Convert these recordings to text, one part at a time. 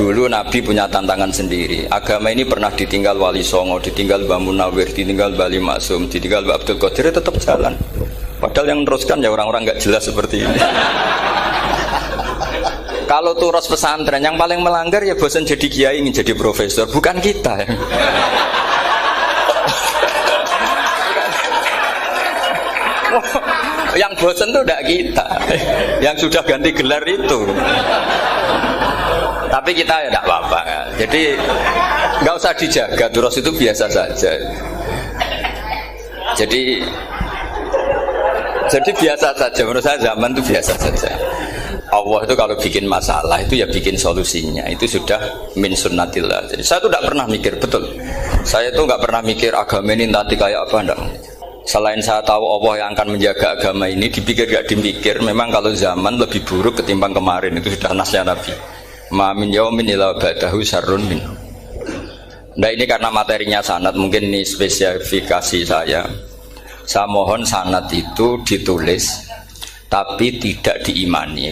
Dulu Nabi punya tantangan sendiri. Agama ini pernah ditinggal Wali Songo, ditinggal Mbah Munawir, ditinggal Mbah Ali Maksum, ditinggal Mbah Abdul Qadir, tetap jalan. Padahal yang meneruskan ya orang-orang nggak jelas seperti ini. Kalau turus pesantren yang paling melanggar ya bosan jadi kiai ingin jadi profesor, bukan kita. Yang bosan tuh tidak kita, yang sudah ganti gelar itu. Tapi kita ya tidak apa-apa. Jadi nggak usah dijaga, turus itu biasa saja. Jadi biasa saja. Menurut saya zaman itu biasa saja. Allah itu kalau bikin masalah itu ya bikin solusinya. Itu sudah min sunnatillah. Jadi saya itu tidak pernah mikir, betul. Saya itu nggak pernah mikir agama ini nanti kayak apa, enggak. Selain saya tahu Allah yang akan menjaga agama ini, dipikir gak dipikir, memang kalau zaman lebih buruk ketimbang kemarin. Itu sudah nasnya Nabi. Ma min yaumin illa ba'dahu syarrun min. Nah ini karena materinya sanad, mungkin ini spesifikasi saya. Saya mohon sanad itu ditulis tapi tidak diimani.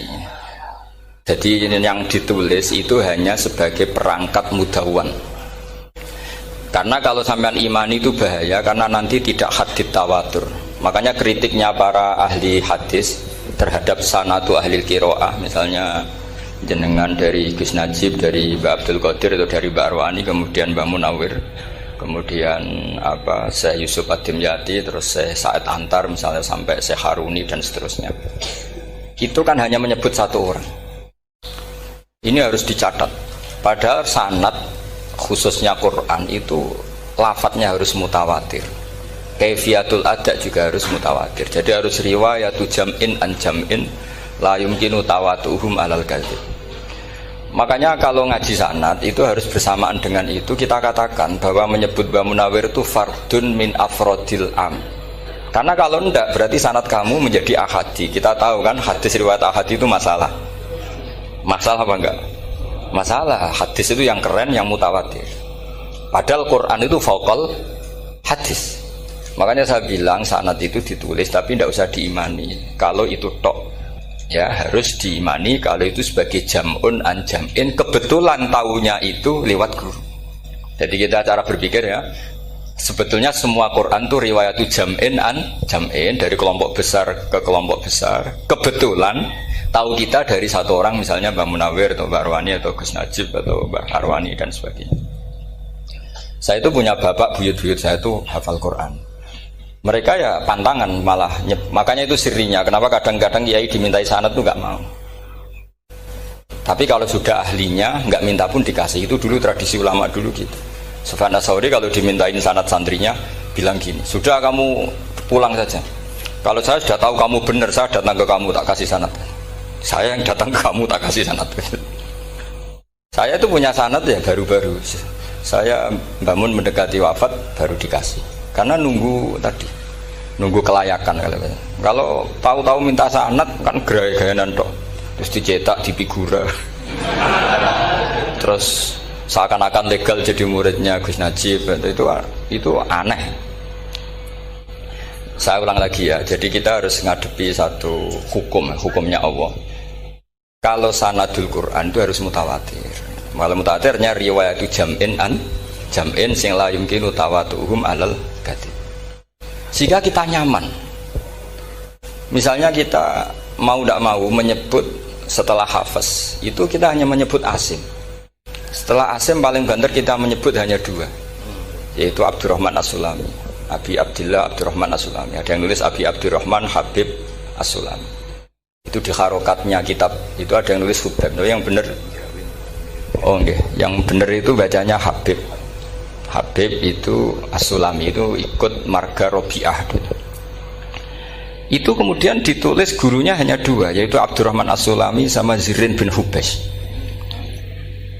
Jadi yang ditulis itu hanya sebagai perangkat mudawwan. Karena kalau sampean imani itu bahaya, karena nanti tidak hadits tawatur. Makanya kritiknya para ahli hadis terhadap sanadu ahli qiraah, misalnya jenengan dari Gus Najib, dari Mbak Abdul Qadir atau dari Mbak Arwani, kemudian Mbak Munawir, kemudian Syekh Yusuf Ad-Dimyati, terus Syekh Sa'id Antar misalnya, sampai Syekh Haruni dan seterusnya. Itu kan hanya menyebut satu orang. Ini harus dicatat. Padahal sanad khususnya Quran itu lafadznya harus mutawatir. Kaifiyatul ada juga harus mutawatir. Jadi harus riwayatu jam'in an jam'in la yumkinu tawatuhum alal kadzib. Makanya kalau ngaji sanad itu harus bersamaan dengan itu kita katakan bahwa menyebut Mbah Munawir itu fardun min afrodil am. Karena kalau enggak berarti sanad kamu menjadi ahadi. Kita tahu kan hadis riwayat ahadi itu masalah. Masalah apa enggak? Masalah. Hadis itu yang keren, yang mutawatir. Padahal Quran itu fauqal hadis. Makanya saya bilang sanad itu ditulis tapi tidak usah diimani. Kalau itu tok ya harus diimani kalau itu sebagai jam'un an jam'in, kebetulan taunya itu lewat guru. Jadi kita cara berpikir ya, sebetulnya semua Quran itu riwayatu jam'in an jam'in, dari kelompok besar ke kelompok besar. Kebetulan tahu kita dari satu orang, misalnya Mbak Munawir atau Mbak Arwani atau Gus Najib atau Mbak Arwani dan sebagainya. Saya itu punya bapak, buyut-buyut saya itu hafal Quran. Mereka ya pantangan malah, makanya itu sirinya. Kenapa kadang-kadang kiai dimintai sanad tuh nggak mau. Tapi kalau sudah ahlinya nggak minta pun dikasih. Itu dulu tradisi ulama dulu gitu. Sufyan Ats-Tsauri kalau dimintain sanad santrinya bilang gini, sudah kamu pulang saja. Kalau saya sudah tahu kamu benar, saya datang ke kamu tak kasih sanad. Saya yang datang ke kamu tak kasih sanad. Saya itu punya sanad ya baru-baru. Saya bangun mendekati wafat baru dikasih. Karena nunggu tadi, nunggu kelayakan. Kalau tahu-tahu minta sanad kan gaya-gayanan toh, terus dicetak di figura, terus seakan-akan legal jadi muridnya Gus Najib. Itu aneh. Saya ulang lagi ya, jadi kita harus ngadepi satu hukumnya Allah. Kalau sanadul Quran itu harus mutawatir. Kalau mutawatirnya riwayatu jam'in an jam'in sing la yumkinu tawatuhum alal kadzib. Sehingga kita nyaman. Misalnya kita mau tidak mau menyebut setelah hafaz, itu kita hanya menyebut asim. Setelah asim paling banter kita menyebut hanya dua, yaitu Abdurrahman As-Sulami, Abi Abdillah Abdurrahman As-Sulami. Ada yang nulis Abi Abdurrahman Habib As-Sulami. Itu di harokatnya kitab itu ada yang nulis Hubab. Yang benar, oh enggak, yang benar itu bacanya Habib. Habib itu As-Sulami, itu ikut marga Robi'ah. Itu kemudian ditulis gurunya hanya dua, yaitu Abdurrahman As-Sulami sama Zirin bin Hubes.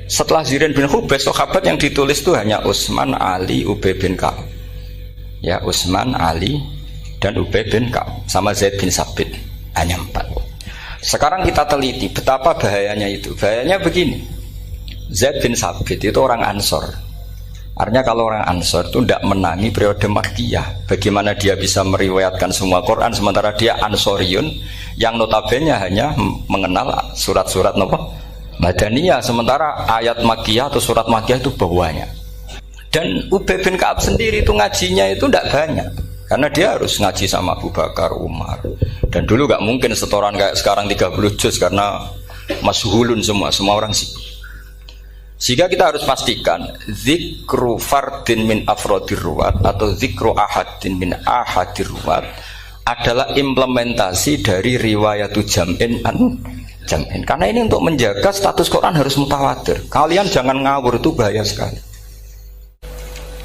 Setelah Zirin bin Hubes, sahabat yang ditulis itu hanya Utsman, Ali, Ubay bin Ka'ab. Ya, Utsman, Ali dan Ubay bin Ka'ab sama Zaid bin Sabit, hanya 4. Sekarang kita teliti betapa bahayanya itu. Bahayanya begini, Zaid bin Sabit itu orang Ansor. Artinya kalau orang Ansor itu tidak menangi periode Makkiyah. Bagaimana dia bisa meriwayatkan semua Quran sementara dia Ansoriun yang notabene hanya mengenal surat-surat Madaniyah, sementara ayat Makkiyah atau surat Makkiyah itu banyak. Dan Ubay bin Ka'ab sendiri itu ngajinya itu tidak banyak, karena dia harus ngaji sama Abu Bakar, Umar. Dan dulu gak mungkin setoran kayak sekarang 30 juz, karena masyhulun semua orang sibuk. Sehingga kita harus pastikan zikru fardin min afrodir ruwat atau zikru ahadin min ahadir ruwat adalah implementasi dari riwayatu jam'in an jam'in. Karena ini untuk menjaga status Quran harus mutawatir. Kalian jangan ngawur, itu bahaya sekali.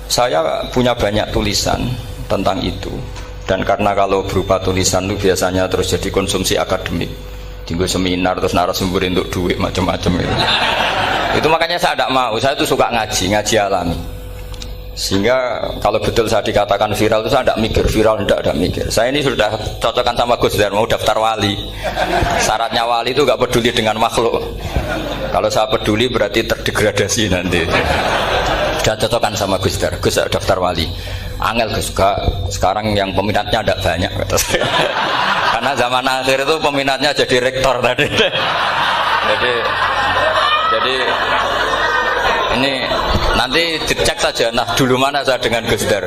Saya punya banyak tulisan tentang itu, dan karena kalau berupa tulisan itu biasanya terus jadi konsumsi akademik, tinggal seminar terus narasumber untuk duit macam-macam itu. Itu makanya saya tidak mau. Saya itu suka ngaji alami. Sehingga kalau betul saya dikatakan viral itu saya tidak mikir, viral tidak mikir. Saya ini sudah cocokkan sama Gus Dar, mau daftar wali. Syaratnya wali itu nggak peduli dengan makhluk. Kalau saya peduli berarti terdegradasi nanti. Sudah cocokkan sama Gus Dar, Gus daftar wali. Angel Gus, sekarang yang peminatnya ada banyak. Karena zaman akhir itu peminatnya jadi rektor tadi. Jadi ini nanti dicek saja. Nah dulu mana saya dengan Gus Dar?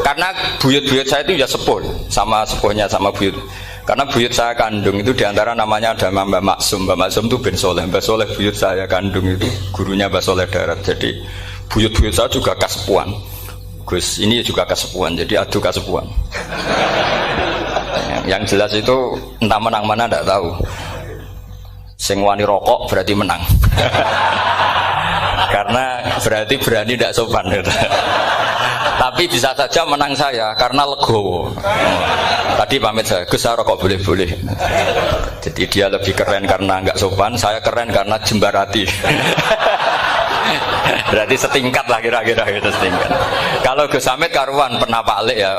Karena buyut-buyut saya itu ya sepuh, sama sepuhnya sama buyut. Karena buyut saya kandung itu diantara namanya ada Mbak Maksum. Mbak Maksum itu bin Soleh. Mbak Soleh buyut saya kandung itu gurunya Mbak Soleh Darat. Jadi buyut-buyut saya juga kasepuan. Gus ini juga kasepuan. Jadi adu kasepuan. Yang jelas itu entah menang mana tidak tahu. Sing wani rokok berarti menang. Karena berarti berani tidak sopan. Tapi bisa saja menang saya karena legowo. Tadi pamit saya, Gus saya rokok boleh-boleh. Jadi dia lebih keren karena nggak sopan, saya keren karena jembarati. Berarti setingkat lah kira-kira gitu, setingkat. Kalau Gus Hamid karuan pernah Pak Lik ya,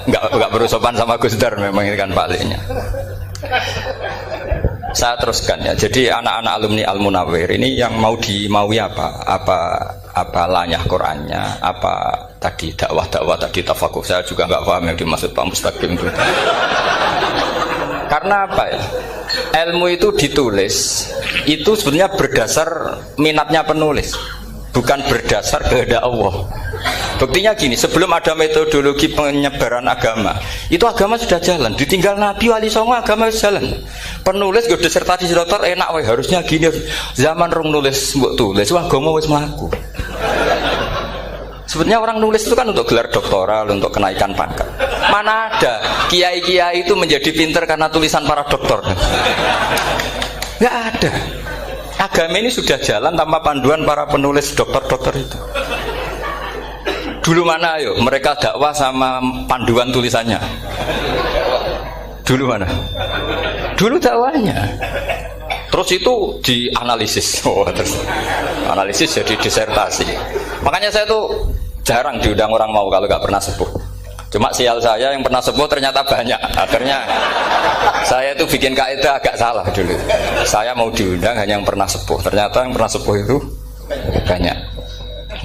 nggak perlu sopan sama Gus Dar, memang ini kan Pak Liknya. Saya teruskan ya. Jadi anak-anak alumni Al-Munawwir ini yang mau dimaui apa lanyah Qurannya, apa tadi dakwah tadi tafakuh. Saya juga nggak paham yang dimaksud Pak Mustaqim itu. Karena apa ya? Ilmu itu ditulis itu sebenarnya berdasar minatnya penulis, bukan berdasar kehendak Allah. Buktinya gini, sebelum ada metodologi penyebaran agama, itu agama sudah jalan. Ditinggal Nabi Wali Songo agama sudah jalan. Penulis gue disertasi dokter enak, weh harusnya gini. Zaman rong nulis mbok tulis, wah agama wis mlaku. Sebenarnya orang nulis itu kan untuk gelar doktoral, untuk kenaikan pangkat. Mana ada kiai-kiai itu menjadi pinter karena tulisan para doktor? Nggak ada. Agama ini sudah jalan tanpa panduan para penulis dokter-dokter itu. Dulu mana ayo mereka dakwah sama panduan tulisannya? Dulu mana? Dulu dakwahnya. Terus itu dianalisis. Terus analisis jadi disertasi. Makanya saya tuh jarang diundang orang mau kalau nggak pernah sepuh. Cuma sial saya yang pernah sepuh ternyata banyak. Akhirnya saya itu bikin kaidah agak salah dulu. Saya mau diundang hanya yang pernah sepuh. Ternyata yang pernah sepuh itu banyak.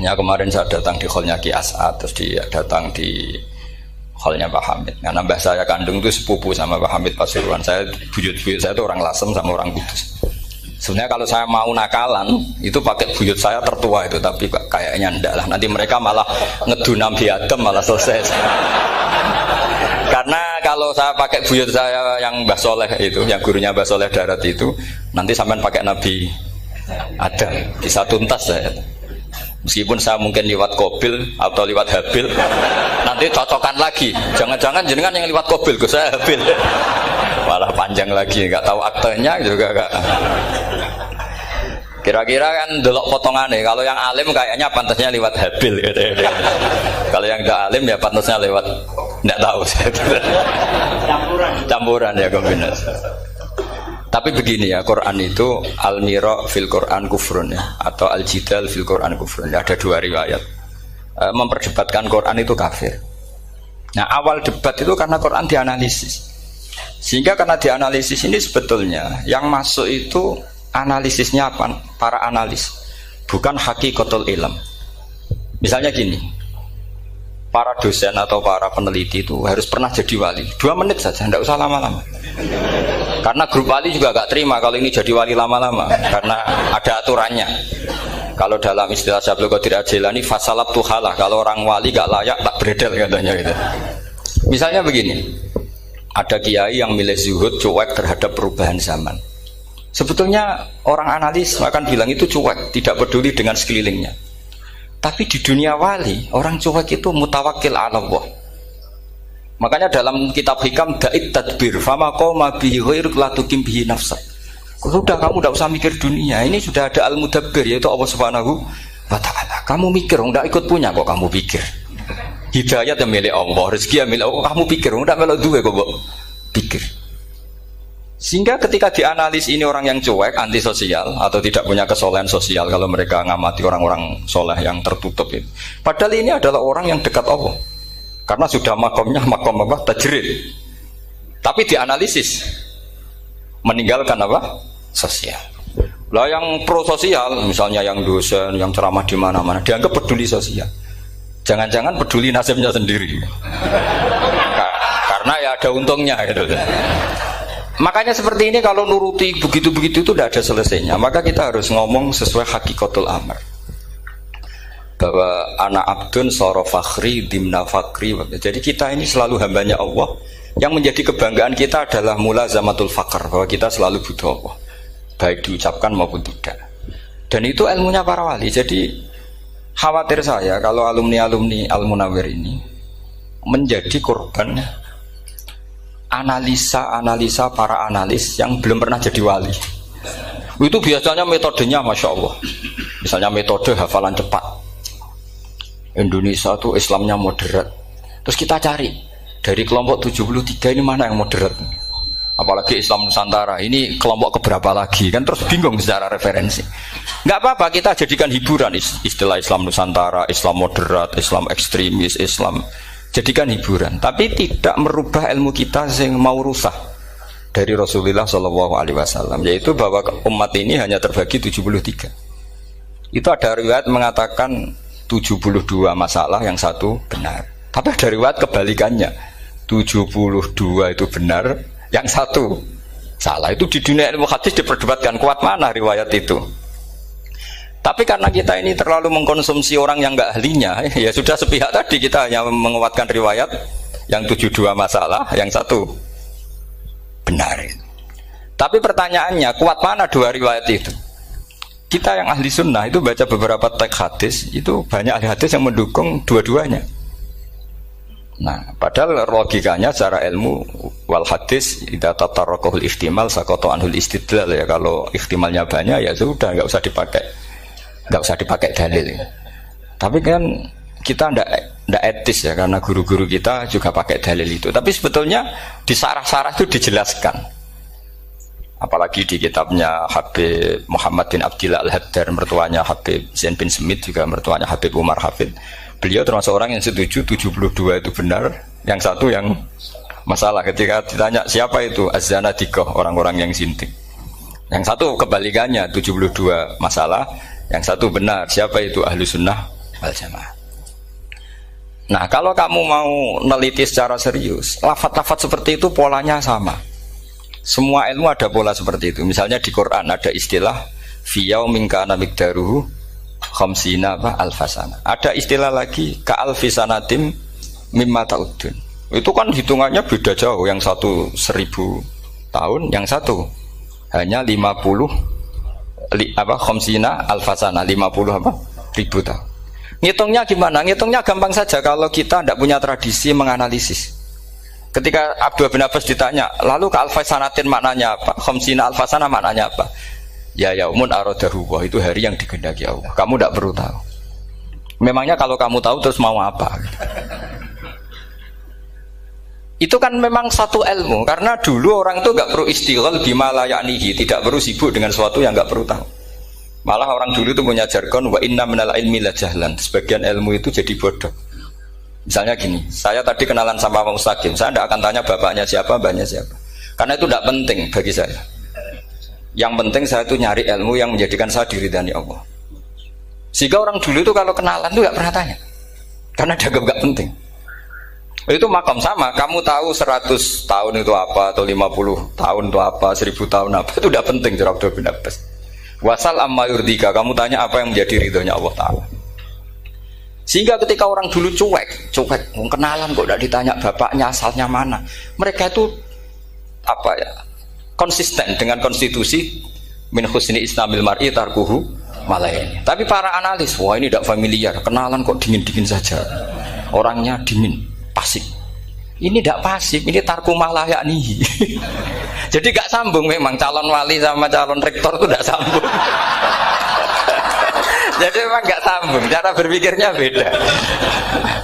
Ya, kemarin saya datang di hallnya Ki As'ad, terus dia datang di hallnya Pak Hamid. Karena mbah saya kandung itu sepupu sama Pak Hamid Pasuruan. Saya buyut-buyut saya itu orang Lasem sama orang Kudus. Sebenarnya kalau saya mau nakalan itu pakai buyut saya tertua itu, tapi kayaknya enggak lah. Nanti mereka malah ngedu Nabi Adam malah selesai. Karena kalau saya pakai buyut saya yang Mbah Soleh itu, yang gurunya Mbah Soleh Darat itu, nanti sampean pakai Nabi Adam, bisa tuntas saya. Meskipun saya mungkin lewat Kobil atau lewat Habil, nanti cocokan lagi. Jangan-jangan jenengan yang lewat Kobil, Gus saya Habil. Malah panjang lagi, nggak tahu aktenya juga nggak. Kira-kira kan delok potongannya. Kalau yang alim kayaknya pantasnya lewat Habil. Gitu. Kalau yang tidak alim ya pantasnya lewat, nggak tahu. Campuran ya kombinasi. Tapi begini ya, Quran itu al-mira fil Quran kufrun ya, atau al-jidal fil Quran kufrun ya, ada dua riwayat. Memperdebatkan Quran itu kafir. Nah awal debat itu karena Quran dianalisis. Sehingga karena dianalisis ini sebetulnya yang masuk itu analisisnya apa? Para analis, bukan hakikatul ilm. Misalnya gini, para dosen atau para peneliti itu harus pernah jadi wali. 2 menit saja, tidak usah lama-lama. Karena grup wali juga gak terima kalau ini jadi wali lama-lama, karena ada aturannya. Kalau dalam istilah Syaikhul Qadir Al-Jilani, fasalab tuhalah, kalau orang wali gak layak tak beredel katanya gitu. Misalnya begini, ada kiai yang milih zuhud, cuek terhadap perubahan zaman. Sebetulnya orang analis akan bilang itu cuek, tidak peduli dengan sekelilingnya. Tapi di dunia wali, orang cuek itu mutawakkil ala Allah. Makanya dalam kitab hikam da'it tadbir fama qoma bihi ghairuk la tuqim bihi nafsak. Sudah, kamu tidak usah mikir dunia, ini sudah ada al-mudabbir yaitu Allah Subhanahu wa ta'ala. Kamu mikir, tidak ikut punya kok kamu pikir. Hidayat yang milik Allah, rezeki yang milik Allah, kamu pikir, tidak melok duwe kok pikir. Sehingga ketika dianalisis ini orang yang cuek, antisosial atau tidak punya kesolehan sosial, kalau mereka ngamati orang-orang soleh yang tertutup itu. Padahal ini adalah orang yang dekat Allah. Karena sudah makomnya makom apa? Tajrid. Tapi dianalisis meninggalkan apa? Sosial. Lah yang pro sosial, misalnya yang dosen, yang ceramah di mana-mana, dianggap peduli sosial. Jangan-jangan peduli nasibnya sendiri. Karena ya ada untungnya gitu. Makanya seperti ini kalau nuruti begitu-begitu itu tidak ada selesainya. Maka kita harus ngomong sesuai hakikatul amr. Bahwa anak abdun soro fakhri dimna fakri. Jadi kita ini selalu hambanya Allah. Yang menjadi kebanggaan kita adalah mulazamatul fakr, bahwa kita selalu butuh Allah, baik diucapkan maupun tidak. Dan itu ilmunya para wali. Jadi khawatir saya kalau alumni-alumni Al-Munawwir ini menjadi korban analisa para analis yang belum pernah jadi wali. Itu biasanya metodenya Masya Allah. Misalnya metode hafalan cepat. Indonesia tuh Islamnya moderat. Terus kita cari dari kelompok 73 ini mana yang moderat. Apalagi Islam Nusantara ini kelompok keberapa lagi, kan terus bingung secara referensi. Nggak apa-apa, kita jadikan hiburan istilah Islam Nusantara, Islam moderat, Islam ekstremis, Islam. Jadikan hiburan, tapi tidak merubah ilmu kita yang mau rusak dari Rasulullah SAW, yaitu bahwa umat ini hanya terbagi 73. Itu ada riwayat mengatakan 72 masalah, yang satu benar. Tapi ada riwayat kebalikannya, 72 itu benar, yang satu salah. Itu di dunia ilmu hadis diperdebatkan kuat mana riwayat itu. Tapi karena kita ini terlalu mengkonsumsi orang yang nggak ahlinya, ya sudah sepihak tadi kita hanya menguatkan riwayat yang 72 masalah, yang satu benar. Tapi pertanyaannya, kuat mana dua riwayat itu? Kita yang ahli sunnah itu baca beberapa teks hadis, itu banyak ahli hadis yang mendukung dua-duanya. Nah, padahal logikanya secara ilmu wal hadis idza tatarraqahul ihtimal saqata anhul istidlal, ya kalau ihtimalnya banyak ya sudah nggak usah dipakai dalil. Tapi kan kita ndak etis ya, karena guru-guru kita juga pakai dalil itu. Tapi sebetulnya di sarah-sarah itu dijelaskan. Apalagi di kitabnya Habib Muhammad bin Abdillah Al-Haddar, mertuanya Habib Zain bin Smith, juga mertuanya Habib Umar Hafid. Beliau termasuk orang yang setuju 72 itu benar, yang satu yang masalah. Ketika ditanya siapa itu Az-Zanadiqah, orang-orang yang sinting. Yang satu kebalikannya, 72 masalah, yang satu benar. Siapa itu? Ahlu sunnah wal jamaah. Nah, kalau kamu mau neliti secara serius, lafaz-lafaz seperti itu polanya sama. Semua ilmu ada pola seperti itu. Misalnya di Quran ada istilah fi yaumin kana miqdaruhu khamsina alfasana. Ada istilah lagi ka'alfisanatim mimma ta'udun. Itu kan hitungannya beda jauh. Yang satu 1000 tahun, yang satu hanya 50 khamsina alfasana, 50 ribu tahun. Ngitungnya gimana? Ngitungnya gampang saja kalau kita tidak punya tradisi menganalisis. Ketika Abdul bin Abbas ditanya, lalu ke alfasanatin maknanya apa? Khamsina alfasana maknanya apa? Ya yaumun aradahu, itu hari yang dikehendaki Allah. Kamu tidak perlu tahu. Memangnya kalau kamu tahu terus mau apa? Itu kan memang satu ilmu, karena dulu orang itu nggak perlu istighal bima la ya'nihi, tidak perlu sibuk dengan sesuatu yang nggak perlu tahu. Malah orang dulu itu punya jargon wa inna minal ilmi la jahlan. Sebagian ilmu itu jadi bodoh. Misalnya gini, saya tadi kenalan sama Pak Mustaqim, saya tidak akan tanya bapaknya siapa, mbaknya siapa, karena itu tidak penting bagi saya. Yang penting saya itu nyari ilmu yang menjadikan saya diridani Allah. Sehingga orang dulu itu kalau kenalan itu nggak pernah tanya, karena dianggap nggak penting. Itu makam sama, kamu tahu 100 tahun itu apa, atau 50 tahun itu apa, 1000 tahun apa, itu tidak penting cara Abdul bin Abbas. Wasal amma yurdika, kamu tanya apa yang menjadi ridhonya Allah Ta'ala. Sehingga ketika orang dulu cuek, kenalan kok tidak ditanya bapaknya asalnya mana. Mereka itu apa ya, konsisten dengan konstitusi min husni islamil mar'i tarkuhu malaini. Tapi para analis, wah ini tidak familiar, kenalan kok dingin-dingin saja. Orangnya dingin, pasif. Ini tidak pasif, ini tarku malah yakni. Jadi gak sambung memang calon wali sama calon rektor itu tidak sambung. Jadi memang gak sambung, cara berpikirnya beda.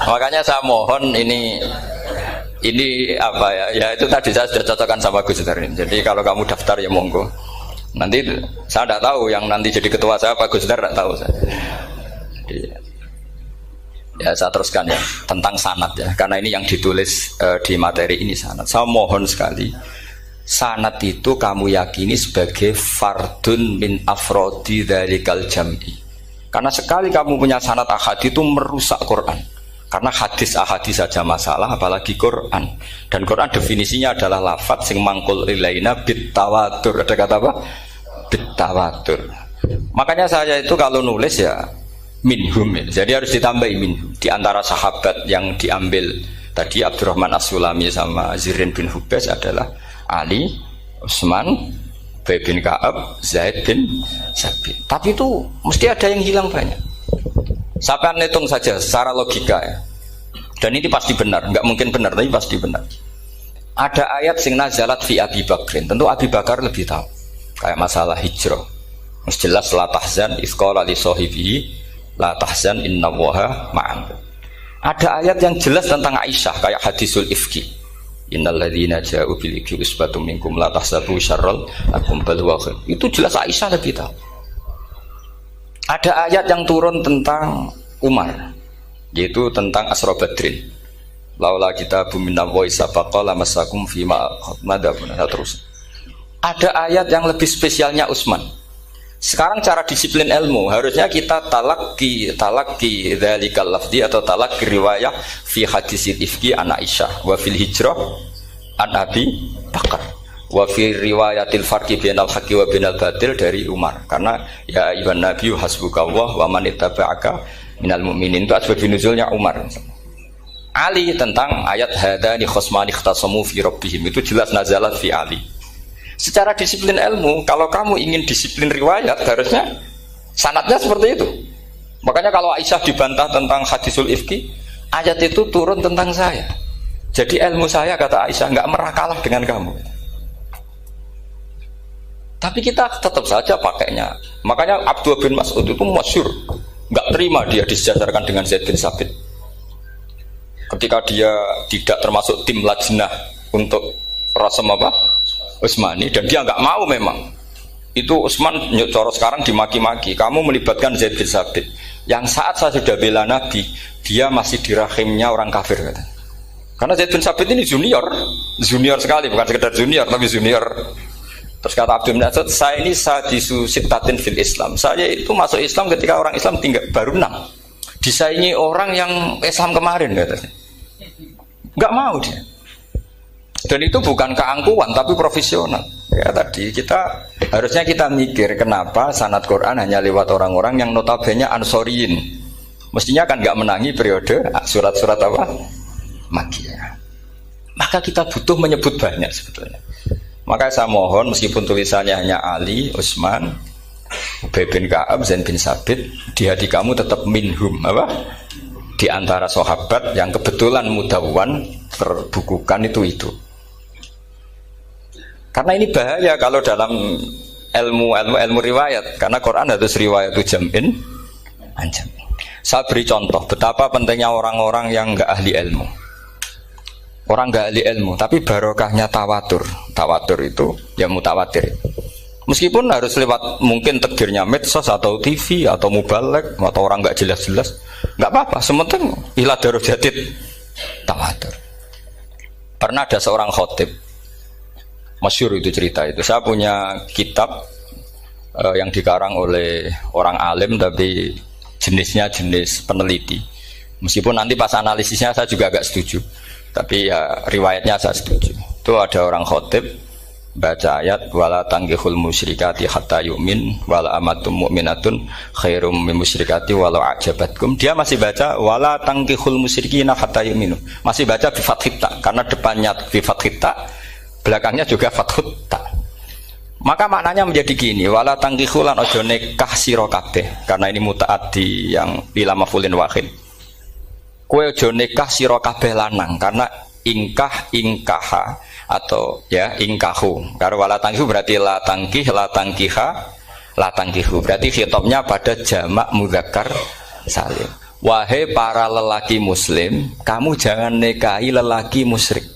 Makanya saya mohon ini apa ya? Ya itu tadi saya sudah cocokkan sama Gus Darin. Jadi kalau kamu daftar ya monggo. Nanti saya tidak tahu yang nanti jadi ketua saya Pak Gus Dar, tidak tahu saya. Jadi, ya saya teruskan ya tentang sanad ya, karena ini yang ditulis di materi ini sanad. Saya mohon sekali, sanad itu kamu yakini sebagai fardun min afrodi dzalikal jam'i. Karena sekali kamu punya sanad ahad itu merusak Quran. Karena hadis ahadis saja masalah, apalagi Quran. Dan Quran definisinya adalah lafadz sing mangkul ilaina bit tawatur. Ada kata apa? Bit tawatur. Makanya saya itu kalau nulis ya minhum ya. Jadi harus ditambahi minhum. Di antara sahabat yang diambil tadi Abdurrahman As-Sulami sama Zirin bin Hubes adalah Ali, Utsman, Ubay bin Ka'ab, Zaid bin Sabit. Tapi itu mesti ada yang hilang banyak. Sampai hitung saja secara logika ya. Dan ini pasti benar, nggak mungkin benar tapi pasti benar. Ada ayat sing nazalat fi Abi Bakrin. Tentu Abi Bakar lebih tahu. Kayak masalah hijrah. Mesti jelas la tahzan isqala li sahibihi la tahzan innallaha ma'an. Ada ayat yang jelas tentang Aisyah kayak hadisul ifki. Innal ladzina ja'u bil ifki usbatum minkum la tahsabu syarral lakum bal huwa khair. Itu jelas Aisyah lebih tahu. Ada ayat yang turun tentang Umar, yaitu tentang Asra Badrin. Laula kitabum minallahi sabaqa lamassakum fima madabun. Terus. Ada ayat yang lebih spesialnya Utsman. Sekarang cara disiplin ilmu harusnya kita talaqi dzalikal lafzi atau talaqi riwayah fi hadisil ifki an Aisyah wa fil hijrah an Abi Bakar wa fi riwayatil farqi bainal haqqi wa bainal batil dari Umar. Karena ya ayyuhan nabiyyu hasbukallah wa man ittaba'aka minal mu'minin, itu asbab nuzulnya Umar. Ali tentang ayat hadani khosmani ikhtasamu fi rabbihim, itu jelas nazalat fi Ali. Secara disiplin ilmu, kalau kamu ingin disiplin riwayat, harusnya sanadnya seperti itu. Makanya kalau Aisyah dibantah tentang hadisul ifki, ayat itu turun tentang saya. Jadi ilmu saya, kata Aisyah, nggak merah kalah dengan kamu. Tapi kita tetap saja pakainya. Makanya Abdullah bin Mas'ud itu masyhur, nggak terima dia disejajarkan dengan Zaid bin Sabit. Ketika dia tidak termasuk tim lajnah untuk rasam apa? Utsmani, dan dia nggak mau memang. Itu Utsman coro sekarang dimaki-maki, kamu melibatkan Zaid bin Sabit yang saat saya sudah bela Nabi, dia masih di rahimnya orang kafir, kata. Karena Zaid bin Sabit ini junior sekali, bukan sekedar junior tapi junior. Terus kata Abdul bin Asad, saya ini sadisu sittatin fil Islam, saya itu masuk Islam ketika orang Islam tinggal baru 6, disaingi orang yang Islam kemarin, kata. Nggak mau dia. Dan itu bukan keangkuhan tapi profesional. Ya tadi harusnya kita mikir kenapa sanad Quran hanya lewat orang-orang yang notabene ansoriyin. Mestinya kan nggak menangi periode surat-surat apa? Makkiyah. Maka kita butuh menyebut banyak sebetulnya. Maka saya mohon meskipun tulisannya hanya Ali, Utsman, Ubay bin Ka'ab, Zaid bin Sabit, di hati kamu tetap minhum apa? Di antara sahabat yang kebetulan mudawwan terbukukan itu. Karena ini bahaya kalau dalam ilmu riwayat, karena Quran harus riwayat itu jam'in anjam. Saya beri contoh betapa pentingnya orang-orang yang enggak ahli ilmu. Orang enggak ahli ilmu, tapi barokahnya tawatur. Tawatur itu ya mutawatir. Meskipun harus lewat mungkin takdirnya medsos atau TV atau mubalek atau orang enggak jelas-jelas, enggak apa-apa, sementing ila darajatid tawatur. Pernah ada seorang khotib, masyhur itu cerita itu. Saya punya kitab yang dikarang oleh orang alim tapi jenisnya jenis peneliti. Meskipun nanti pas analisisnya saya juga agak setuju. Tapi ya riwayatnya saya setuju. Itu ada orang khotib baca ayat wala tangkihul musyrikati hatta yu'min wala amatum mu'minatun khairum min musyrikati walau ajabatkum. Dia masih baca wala tangkihul musyrikina hatta yu'minu. Masih baca bi fathit ta karena depannya bi fathit ta, belakangnya juga fathut ta. Maka maknanya menjadi gini, wala tangkihul lan aja nikah sira kabeh. Karena ini mutaaddi yang ila maf'ulin wahid. Kowe aja nikah sira kabeh lanang karena ingkaha atau ya ingkahu. Karo wala tangkihu berarti la tangkih, la tangkiha, la tangkihu. Berarti khitabnya pada jamak mudzakkar salim. Wahai para lelaki muslim, kamu jangan nikahi lelaki musyrik.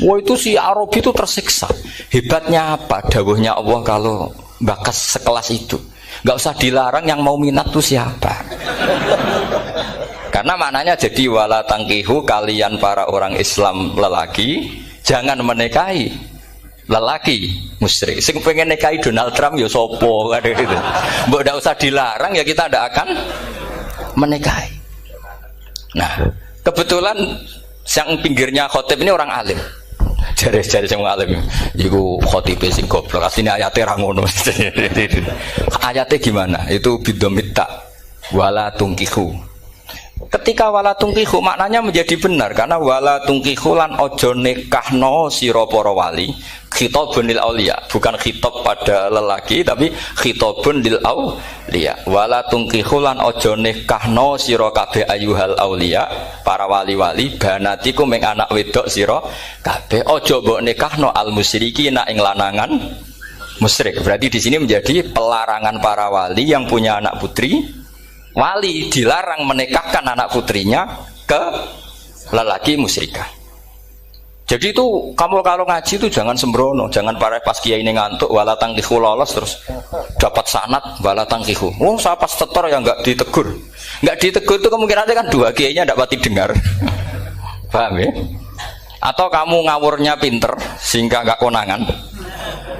Wah itu si Arabi itu tersiksa. Hebatnya apa? Dawuhnya Allah kalau bakas sekelas itu. Gak usah dilarang, yang mau minat tuh siapa? Karena maknanya jadi wala tangkihu, kalian para orang Islam lelaki jangan menikahi lelaki musyrik. Sing pengen nikahi Donald Trump ya sopo kan gitu. Mbok ndak usah dilarang ya kita ndak akan menikahi. Nah, kebetulan yang pinggirnya khotib ini orang alim. Jari-jari sing alim iku khotibe sing goblok. Asline ayate ra ngono. Ayate gimana? Itu bidomitta wala tungkihu. Ketika wala tungkihu maknanya menjadi benar karena wala tungkihu lan ojo nikahno sira para wali khitabun lil auliya, bukan khitab pada lelaki tapi khitabun lil auliya. Wala tungkihu lan ojo nikahno sira kabeh ayuhal auliya, para wali-wali banatiku ming anak wedok sira kabeh, ojo mbok nikahno al musyrikina ing lanangan musyrik. Berarti di sini menjadi pelarangan para wali yang punya anak putri. Wali dilarang menikahkan anak putrinya ke lelaki musyrikah. Jadi itu kamu kalau ngaji itu jangan sembrono, jangan pas kiai ini ngantuk wala tangkihu lolos terus dapat sanad wala tangkihu. Oh saya pas setor yang nggak ditegur, nggak ditegur itu kemungkinannya kan dua kiainya tidak pati dengar. Paham ya? Atau kamu ngawurnya pinter sehingga nggak konangan,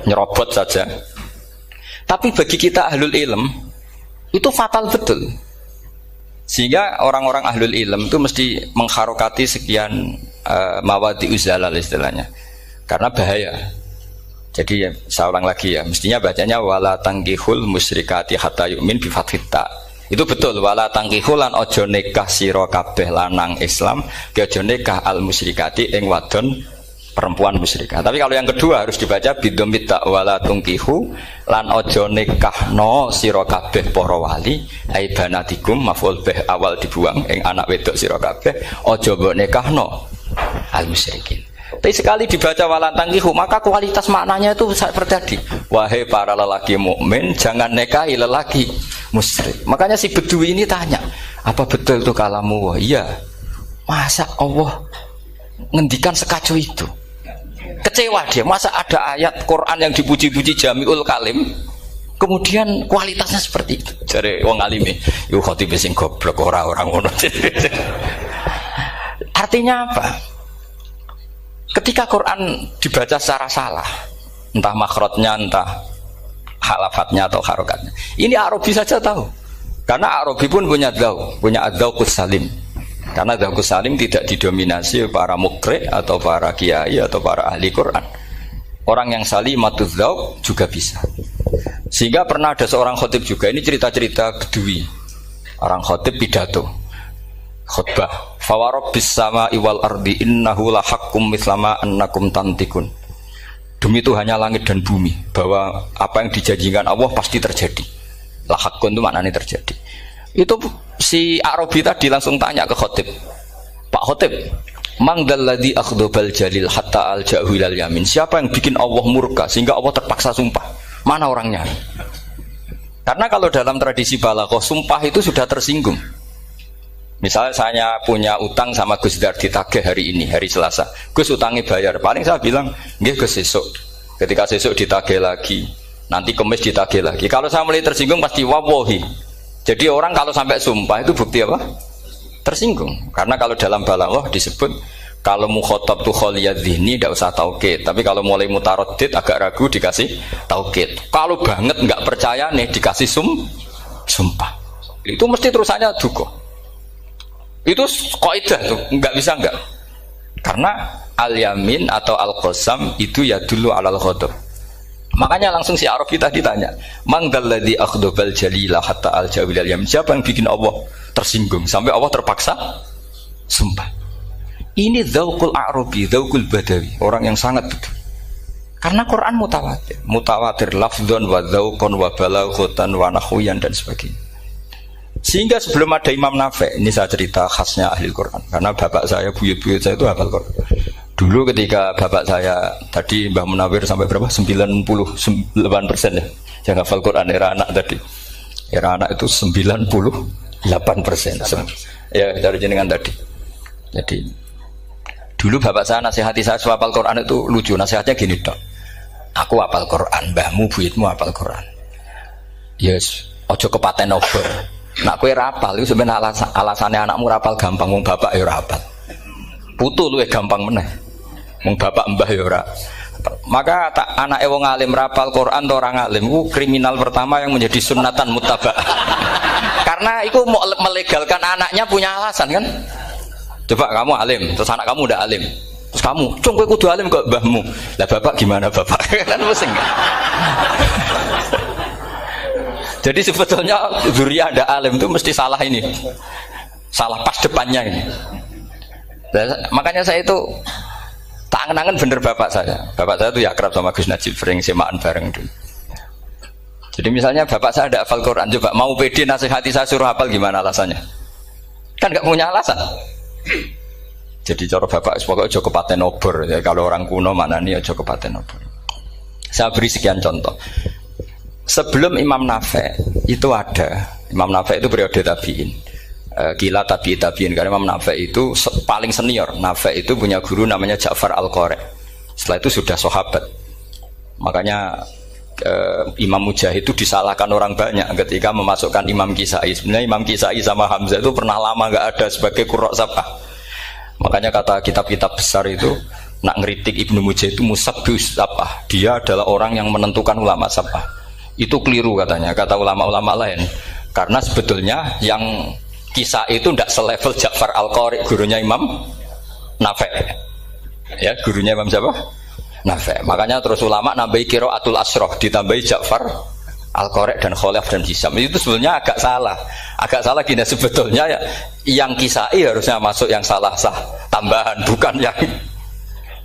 nyerobot saja. Tapi bagi kita ahlul ilm itu fatal betul, sehingga orang-orang ahlul ilm itu mesti mengharokati sekian mawadi uzalal istilahnya, karena bahaya. Jadi ya, saya ulang lagi ya, mestinya bacanya wala tangkihul musyrikati hatta yu'min bi fathita. Itu betul, wala tangkihul lan ojo nikah sira kabeh lanang Islam ke ojo nikah al musyrikati ing wadon perempuan musyrikah. Tapi kalau yang kedua harus dibaca bidomitta wala tungkihu lan ojo nikahno sira kabeh para wali ai banatikum maf'ul bih awal dibuang ing anak wedok sira kabeh ojo mbok nikahno al musyrikin. Tapi sekali dibaca wala tangkihu maka kualitas maknanya itu seperti tadi. Wahai para lelaki mukmin jangan nikahi lelaki musyrik. Makanya si Bedui ini tanya, apa betul itu kalamu? Iya. Masa Allah ngendikan sekacau itu? Kecewa dia, masa ada ayat Quran yang dipuji-puji Jamiul Kalim kemudian kualitasnya seperti itu. Jare wong alime yo khotib sing goblok ora ngono. Artinya apa? Ketika Quran dibaca secara salah, entah makhrajnya, entah halafatnya atau harokatnya, ini Arabi saja tahu, karena Arabi pun punya adzauqus salim. Karena Dzauqus Salim tidak didominasi para mukri atau para kiai atau para ahli Quran. Orang yang salimatuz dzauq juga bisa. Sehingga pernah ada seorang khotib juga, ini cerita-cerita Bedui. Orang khotib pidato khutbah, fa rabbis samai wal ardi innahu lahaqqum mislama annakum tantikun. Demi Tuhannya langit dan bumi, bahwa apa yang dijanjikan Allah pasti terjadi. Lahaqqun itu maknanya terjadi. Itu si Arabi tadi langsung tanya ke khotib, Pak khotib, mangdalladzi akhdobal jalil hatta al-ja'hu ilal yamin. Siapa yang bikin Allah murka sehingga Allah terpaksa sumpah? Mana orangnya? Karena kalau dalam tradisi balaghah sumpah itu sudah tersinggung. Misalnya saya punya utang sama Gus Dar ditagih hari ini, hari Selasa. Gus utangnya bayar. Paling saya bilang, nggih Gus sesuk. Ketika sesuk ditagih lagi, nanti Kamis ditagih lagi. Kalau saya mulai tersinggung pasti wawahi. Jadi orang kalau sampai sumpah itu bukti apa? Tersinggung. Karena kalau dalam balaghah disebut kalau mukhatab tu khaliyadz dzihni tidak usah taukid, tapi kalau mulai mutaraddid agak ragu dikasih taukid. Kalau banget nggak percaya nih dikasih sumpah. Itu mesti terusannya duga. Itu kaidah tuh, nggak bisa nggak. Karena al-yamin atau al-qasam itu ya dulu alal ghadab. Makanya langsung si Arabi tadi tanya, "Mangdalladzi akhdabal jalila hatta al-jawil al-yamin?" Siapa yang bikin Allah tersinggung sampai Allah terpaksa sumpah? Ini dzauqul Arabi, dzauqul Badawi, orang yang sangat betul. Karena Quran mutawatir lafdzon wa dzauqon wa balaghatan wa nahwiyan dan sebagainya. Sehingga sebelum ada Imam Nafi', ini saya cerita khasnya ahli Quran, karena bapak saya, buyut-buyut saya itu hafal Quran. Dulu ketika bapak saya tadi Mbah Munawir sampai berapa? 98% ya. Yang hafal Quran era anak tadi. Era anak itu 98%. Ya, dari jenengan tadi. Jadi dulu bapak saya nasihati saya hafal Quran itu lucu, nasihatnya gini, Dok. Aku hafal Quran, mbahmu buyutmu hafal Quran. Yes, ojo kepaten obor. Nak kowe rapal itu sebenarnya alasannya anakmu rapal gampang, wong bapak ya rapal. Putu luwih gampang meneh. Wong bapak mbah ya ora. Maka anak wong alim rapal Quran atau orang alim itu kriminal pertama yang menjadi sunnatan muttaba'ah. Karena itu mau melegalkan anaknya punya alasan kan. Coba kamu alim, terus anak kamu udah alim. Terus kamu, "Cung kowe kudu alim kok mbahmu." Lah bapak gimana bapak? Kan pusing. Jadi sebetulnya zuriyah ada alim itu mesti salah ini. Salah pas depannya ini. Dan makanya saya itu tak angen-angen bener bapak saya. Bapak saya itu ya akrab sama Gus Najib, sering semaan bareng dulu. Jadi misalnya bapak saya ada hafal Quran, coba mau pede nasihati saya suruh hafal gimana alasannya? Kan gak punya alasan. Jadi cara bapak pokoknya ojo kepaten obor ya, kalau orang kuno mana nih ojo kepaten obor. Saya beri sekian contoh. Sebelum Imam Nafi' itu ada, Imam Nafi' itu periode tabi'in, kila tabi'in, karena Imam Nafi' itu paling senior. Nafi' itu punya guru namanya Ja'far Al-Qari. Setelah itu sudah sahabat. Makanya Imam Mujahid itu disalahkan orang banyak ketika memasukkan Imam Kisai. Sebenarnya Imam Kisai sama Hamzah itu pernah lama nggak ada sebagai qurra sab'ah. Makanya kata kitab-kitab besar itu nak ngeritik Ibnu Mujahid itu musabbius sab'ah. Dia adalah orang yang menentukan ulama sab'ah. Itu keliru katanya, kata ulama-ulama lain. Karena sebetulnya yang kisah itu tidak selevel Ja'far Al-Qari, gurunya Imam Nafi'. Ya, gurunya Imam siapa? Nafi'. Makanya terus ulama nambahi qiraatul asroh, ditambahi Ja'far Al-Qari dan Khalaf dan Hisam. Itu sebetulnya agak salah. Agak salah gini, sebetulnya ya, yang kisah harusnya masuk yang salah sah tambahan, bukan yang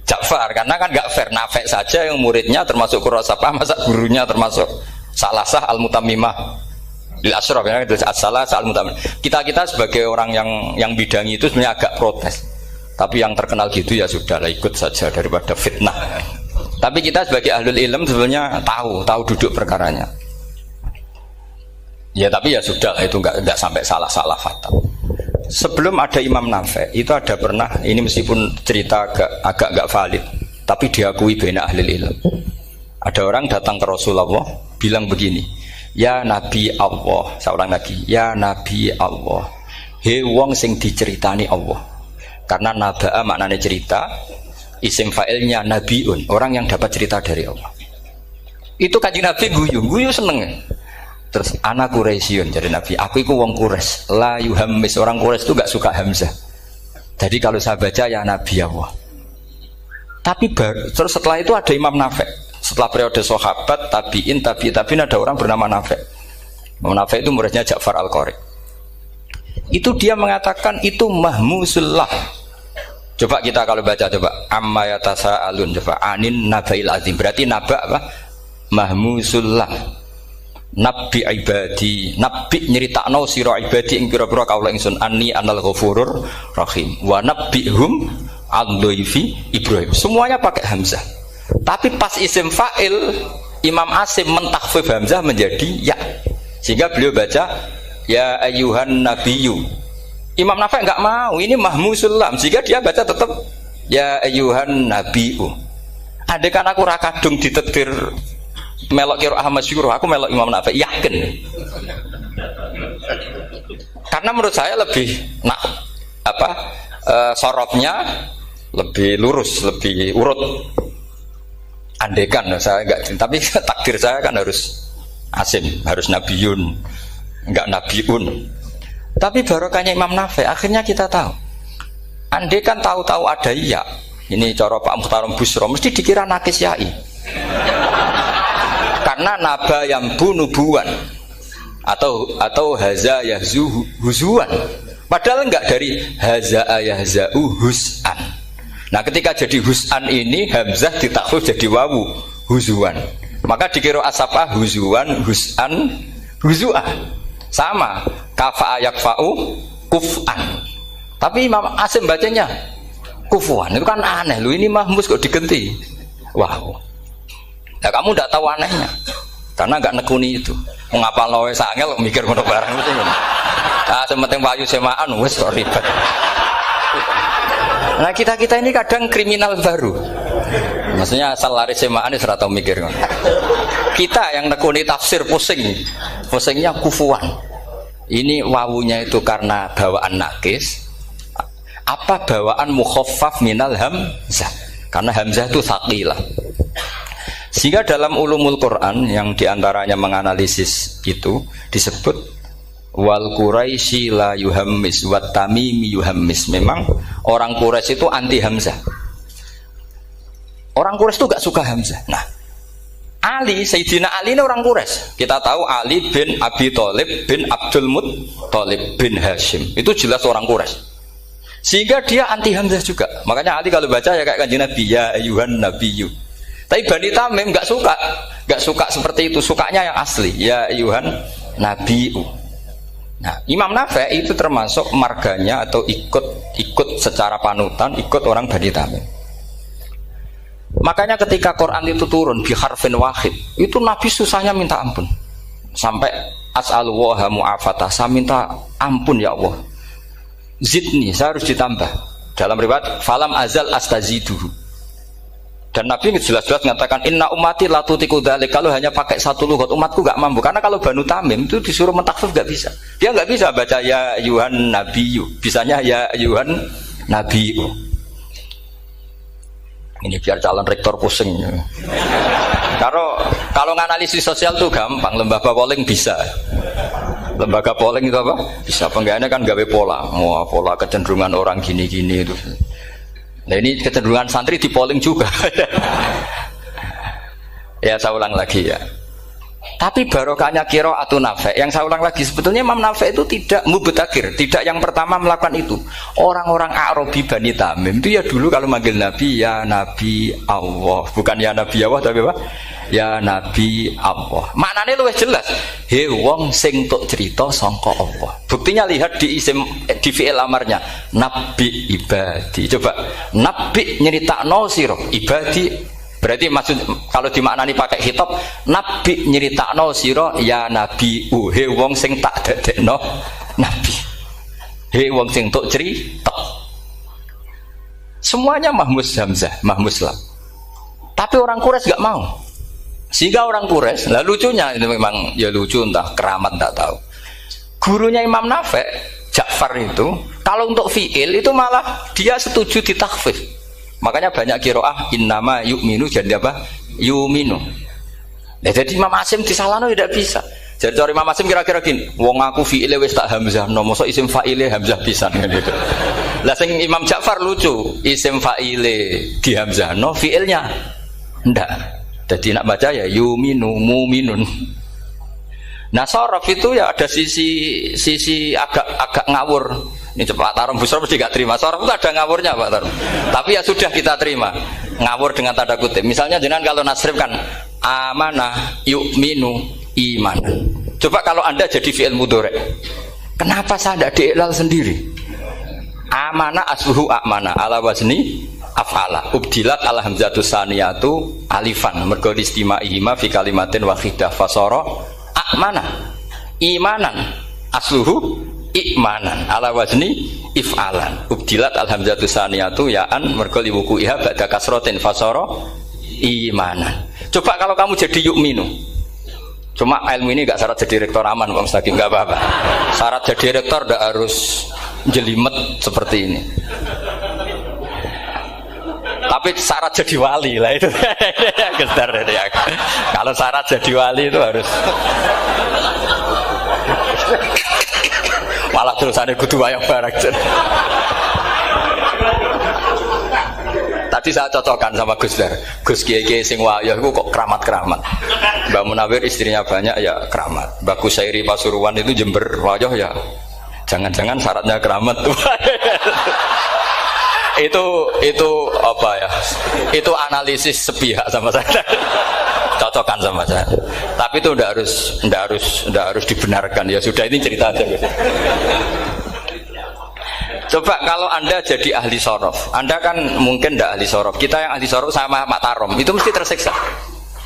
Ja'far. Karena kan gak fair, Nafi' saja yang muridnya termasuk qurrasabah, masa gurunya termasuk salah sah al-mutammimah lil asyraf ya, itu salah sah al-mutammimah. Kita sebagai orang yang bidangi itu sebenarnya agak protes. Tapi yang terkenal gitu ya sudahlah, ikut saja daripada fitnah. Tapi kita sebagai ahlul ilm sebenarnya tahu duduk perkaranya. Ya tapi ya sudah, itu enggak sampai salah fatal. Sebelum ada Imam Nafi' itu ada pernah, ini meskipun cerita agak enggak valid, tapi diakui baina ahlul ilm. Ada orang datang ke Rasulullah bilang begini, "Ya Nabi Allah," saya ulang lagi, "Ya Nabi Allah, he wong sing diceritani Allah." Karena naba'a maknanya cerita, isim fa'ilnya nabiun, orang yang dapat cerita dari Allah. Itu Kanjeng Nabi guyu seneng. Terus anak Quraisyun, jadi Nabi, aku itu wong Quraisy, la yuhammis, orang Quraisy itu gak suka hamzah. Jadi kalau saya baca ya Nabi Allah. Tapi terus setelah itu ada Imam Nafi'. Setelah periode sahabat, tabi'in ada orang bernama Nafi'. Imam Nafi' itu muridnya Ja'far Al-Qari. Itu dia mengatakan itu mahmusullah. Coba kita kalau baca coba amma yatasaalun, coba anin nabail azim. Berarti naba apa? Mahmusullah. Nabi ibadi, nabi nyeritakno sira ibadi ing pira-pira kaula ingsun anni anal ghafurur rahim wa nabbihum al-dhaifi Ibrahim. Semuanya pakai hamzah. Tapi pas isim fa'il Imam Asim mentakhfif hamzah menjadi ya, sehingga beliau baca ya ayyuhan nabiyyu. Imam Nafi' enggak mau, ini mahmusul lam, sehingga dia baca tetap ya ayyuhan nabiyyu. Andai kan aku ra kadung ditakdir melok qiraah masyhur, aku melok Imam Nafi', yakin. Karena menurut saya lebih sorofnya lebih lurus, lebih urut. Andekan saya enggak, tapi takdir saya kan harus Asim, harus Nabiyun, enggak Nabiun. Tapi barokahnya Imam Nafi', akhirnya kita tahu Andai kan tahu-tahu ada ya, ini cara Pak Muhtarom Busro mesti dikira nakis yai. Karena naba yang bunubuan atau haza yahzu huzuan. Padahal enggak dari haza yahza'u hus'an. Nah, ketika jadi hus'an ini hamzah ditakhfif jadi wawu huzuan. Maka dikira asapa huzuan, hus'an, huzu'an. Sama kafa yakfa'u kuf'an. Tapi Imam Asim bacanya kufuan. Itu kan aneh lu, ini mahmus kok digenti. Wow. Ya kamu tidak tahu anehnya. Karena enggak nekuni itu. Mengapa lawe sangel mikir ngono barang itu. Ah, sementing wayu semaan wis kok ribet. Nah, kita ini kadang kriminal baru. Maksudnya asal lari semaan wis ora tau mikir ngono. Kita yang nekuni tafsir pusingnya kufuan. Ini wawunya itu karena bawaan nakis. Apa bawaan mukhaffaf minal hamzah? Karena hamzah itu tsaqilah. Sehingga dalam ulumul Quran yang diantaranya menganalisis itu disebut wal Quraisy la yuhammis wat tamimi yuhammis. Memang orang Quraisy itu anti hamzah. Orang Quraisy itu gak suka hamzah. Nah, Ali, Sayyidina Ali ini orang Quraisy. Kita tahu Ali bin Abi Thalib bin Abdul Muttalib bin Hashim. Itu jelas orang Quraisy. Sehingga dia anti hamzah juga. Makanya Ali kalau baca ya kayak Kanjeng Nabi, ya ayyuhan nabiyyu. Tapi Bani Tamim nggak suka seperti itu, sukanya yang asli, ya ayyuhan nabiyyu. Nah, Imam Nafi' itu termasuk marganya atau ikut secara panutan, ikut orang Bani Tamim. Makanya ketika Quran itu turun bi harfin wahid, itu Nabi susahnya minta ampun. Sampai as'alullaha mu'afatah, saya minta ampun ya Allah. Zidni, saya harus ditambah. Dalam riwayat falam azal astaziduhu. Dan Nabi jelas-jelas mengatakan inna ummati la tutiku dzalik, kalau hanya pakai satu lughat umatku enggak mampu. Karena kalau Banu Tamim itu disuruh mentakhfif enggak bisa. Dia enggak bisa baca ya ayyuhan nabiyyu. Bisanya ya ayyuhan nabiyyu. Ini biar calon rektor pusing. Kalau nganalisis sosial tuh gampang, lembaga polling bisa. Lembaga polling itu apa? Bisa, penggaweannya kan gawe pola. Pola kecenderungan orang gini-gini itu. Nah, ini kecenderungan santri di polling juga. Ya, saya ulang lagi ya. Tapi barokahnya qiraatun Nafi'. Yang saya ulang lagi, sebetulnya Imam Nafi' itu tidak mubtadhir, tidak yang pertama melakukan itu. Orang-orang Arabi Bani Tamim itu ya dulu kalau manggil Nabi ya Nabi Allah, bukan ya Nabi Allah tapi apa? Ya Nabi Allah. Maknanya luwih jelas. He wong sing tok cerita sangka Allah. Buktinya lihat di isim di fi'il amarnya. Nabi ibadi. Coba nabi nyeritakno sira ibadi. Berarti maksud kalau dimaknani pakai khitab, nabi nyeritakno sira ya Nabi. He wong sing tak dadekno nabi. He wong sing tok cerita. Semuanya mahmus hamzah, mahmus lam. Tapi orang Quraisy enggak mau. Sehingga orang Quraisy, lah lucunya itu memang ya lucu, entah keramat tak tahu. Gurunya Imam Nafi', Ja'far itu, kalau untuk fi'il itu malah dia setuju ditakhfif. Makanya banyak qiraah innama yu'minu jadi apa? Yu'minu. Nah, jadi Imam Asim disalahno tidak bisa. Jadi cara Imam Asim kira-kira gini, wong aku fi'ile wis tak hamzah, no mosok isim fa'ile hamzah pisan gitu. Lah sing Imam Ja'far lucu, isim fa'ile di hamzah, no fi'ilnya ndak. Jadi nak baca ya yuminu muminun. Nah, sorof itu ya ada sisi agak ngawur. Ini Pak Tarom Busro mesti gak terima. Sorof itu ada ngawurnya Pak Tarom. Tapi ya sudah kita terima. Ngawur dengan tanda kutip. Misalnya jenengan kalau nasrif kan amanah yu'minu imanan. Coba kalau Anda jadi fi'il mudhari'. Kenapa saya tidak diiklal sendiri? Amanah asluhu amana ala wazni af'ala ubdilat al hamzatu saniyatu alifan mergo istimaihima fi kalimatin wahidah fasara amana imanan asluhu imanan ala wazni if'alan ubdilat al hamzatu saniyatu ya'an mergo liwuku'iha ba'da kasratin fasara imanan. Coba kalau kamu jadi yu'minu. Cuma ilmu ini enggak syarat jadi rektor aman Pak Mustaqim, enggak apa-apa. Syarat jadi rektor enggak harus jelimet seperti ini. Tapi syarat jadi wali lah itu. Gestar ya. Kalau syarat jadi wali itu harus malah terusannya kudu wayang barak. Tadi saya cocokkan sama Gus Dar. Gus Kiai sing wayah iku kok keramat-keramat. Mbak Munawir istrinya banyak ya keramat. Mbak Kusairi Pasuruan itu Jember wayah ya. Jangan-jangan syaratnya keramat tuh. itu apa ya? Itu analisis sepihak sama saya. Cocokkan sama saya. Tapi itu ndak harus dibenarkan ya. Sudah ini cerita aja Gus. Coba kalau Anda jadi ahli sorof, Anda kan mungkin tidak ahli sorof. Kita yang ahli sorof sama Pak Tarom itu mesti tersiksa.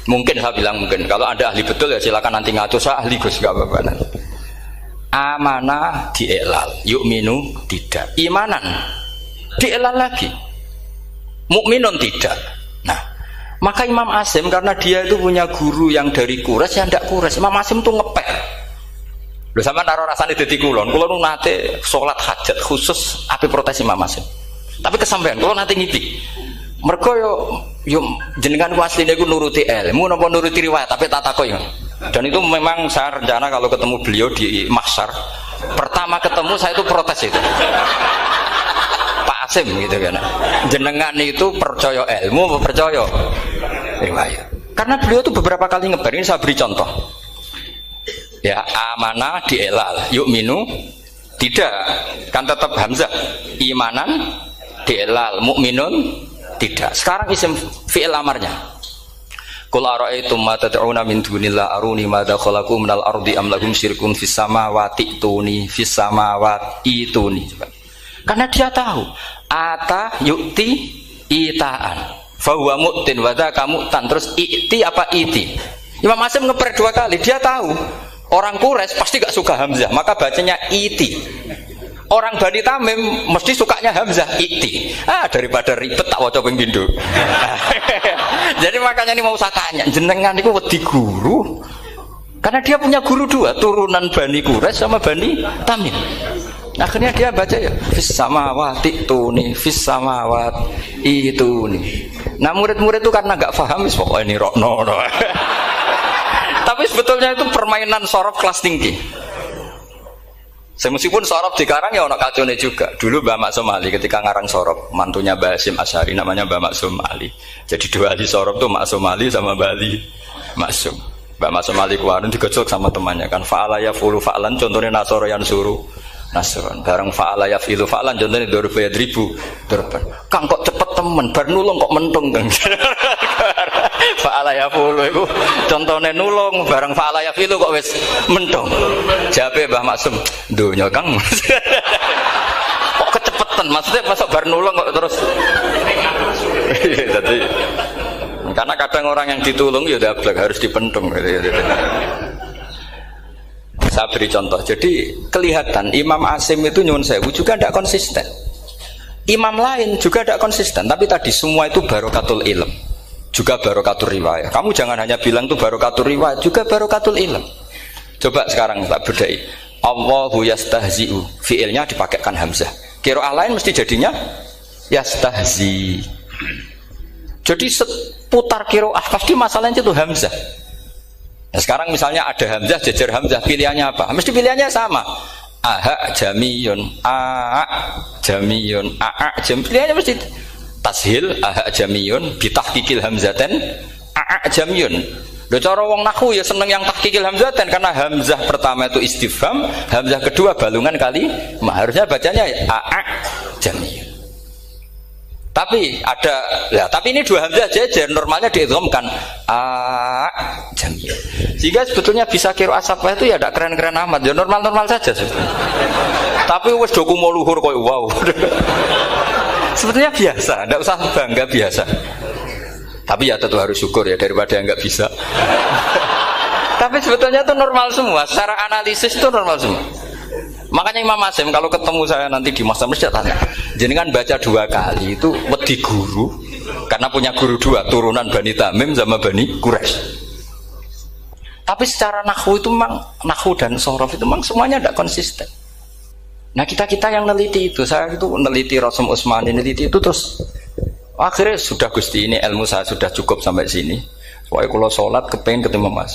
Mungkin saya bilang mungkin. Kalau Anda ahli betul ya silakan nanti ngaco saya ahli Gus nggak apa-apa. Amanah dielal, yu'minu tidak. Imanan dielal lagi, mukminun tidak. Nah, maka Imam Asim karena dia itu punya guru yang dari Quraisy, yang tidak Quraisy. Imam Asim itu ngepek. Lho sampean karo rasane dadi kulon nate salat hajat khusus ape protes Imam Asim. Tapi kesampean kula nate ngipi. Mergo yo jenengan asline iku nuruti ilmu napa nuruti riwayat tapi tak takoki. Dan itu memang saya rencana kalau ketemu beliau di mahsyar, pertama ketemu saya itu protes itu. Pak Asim gitu kan. Jenengan itu percaya ilmu apa percaya riwayat? Karena beliau itu beberapa kali ngebar, ini saya beri contoh. Ya amanah dielal yu'minu tidak kan tetap hamzah imanan dielal mukminun tidak. Sekarang isim fi'il amarnya qul ara'aytum ma tad'una min dunillah aruni madza khalaqu minal ardi am lahum syirkun fis samawati tuni fis samawati tuni. Karena dia tahu ata yu'ti itaan fa huwa mu'tin wa dzaka mu'tan. Terus i'ti apa iti. Imam Asim ngeper dua kali. Dia tahu orang Quraisy pasti gak suka Hamzah, maka bacanya iti. Orang Bani Tamim mesti sukanya Hamzah, iti. Daripada ribet tak waca ping pindho. Jadi makanya ini mau saya tanya, jenengan niku wedi guru? Karena dia punya guru dua, turunan Bani Quraisy sama Bani Tamim. Akhirnya dia baca ya fis samawati tuni fis samawati ituni. Nah murid-murid itu karena gak paham wis pokoknya ini rokno. Tapi sebetulnya itu permainan sorof kelas tinggi. Meskipun sorof dikarang ya ono kacone juga. Dulu Mbak Maksum Ali ketika ngarang sorof, mantunya Mbak Hasyim Asy'ari namanya Mbak Maksum Ali. Jadi dua ahli sorof tuh Maksum Ali sama Mbak Ali Maksum. Mbak Maksum Ali kemarin digojok sama temannya kan. Fa'ala yafulu fa'lan contohnya nasoro yang suruh nasron. Bareng fa'ala yafilu fa'lan contohnya dorba yadribu dorban. Kang kok cepet temen bar nulung kok mentung Kang. Fa'ala yafulu itu contohnya nulung bareng fa'ala yafilu kok wis mentung. Jawabe Mbah Maksum donya Kang. Kok kecepetan maksudnya masuk bar nulung kok terus. Jadi karena kadang orang yang ditulung ya dablek harus dipentung gitu. Saya beri contoh. Jadi kelihatan Imam Asim itu nyuwun sewu juga tidak konsisten. Imam lain juga tidak konsisten. Tapi tadi semua itu barokatul ilm, juga barokatul riwayat. Kamu jangan hanya bilang itu barokatul riwayat, juga barokatul ilm. Coba sekarang tak bedai. Allahu yastahzi'u, fiilnya dipakaikan hamzah. Qiraah lain mesti jadinya yastahzi. Jadi seputar qiraah pasti masalahnya itu hamzah. Nah sekarang misalnya ada hamzah, jejer hamzah, pilihannya apa? Mesti pilihannya sama. Aha jamiyun, a jamiyun, a jam. Pilihannya mesti tashil, aha jamiyun, bitahqiqil hamzaten, a jamiyun. Lho cara wong nahwu ya seneng yang tahqiqil hamzaten karena hamzah pertama itu istifham, hamzah kedua balungan kali, harusnya bacanya a jamiyun. Tapi ada, ya, tapi ini dua hamzah jejer, normalnya diidghamkan a jamiyun. Jika sebetulnya bisa qiraah safah itu ya tidak keren-keren amat, ya normal-normal saja sebetulnya. Tapi wis doku mau luhur koyo wow. Sebetulnya biasa, tidak usah bangga, biasa. Tapi ya tentu harus syukur ya daripada yang nggak bisa. Tapi sebetulnya itu normal semua, secara analisis itu normal semua. Makanya Imam Asim kalau ketemu saya nanti di masa masjid tanya, jenengan baca dua kali itu wedi guru karena punya guru dua, turunan Bani Tamim sama Bani Quraisy. Tapi secara nahwu itu memang nahwu dan sorof itu memang semuanya tidak konsisten. Nah kita yang neliti itu, saya itu neliti Rasul Utsmani, neliti itu terus akhirnya sudah Gusti ini ilmu saya sudah cukup sampai sini. Soalnya kalau sholat kepengen ketemu Mas.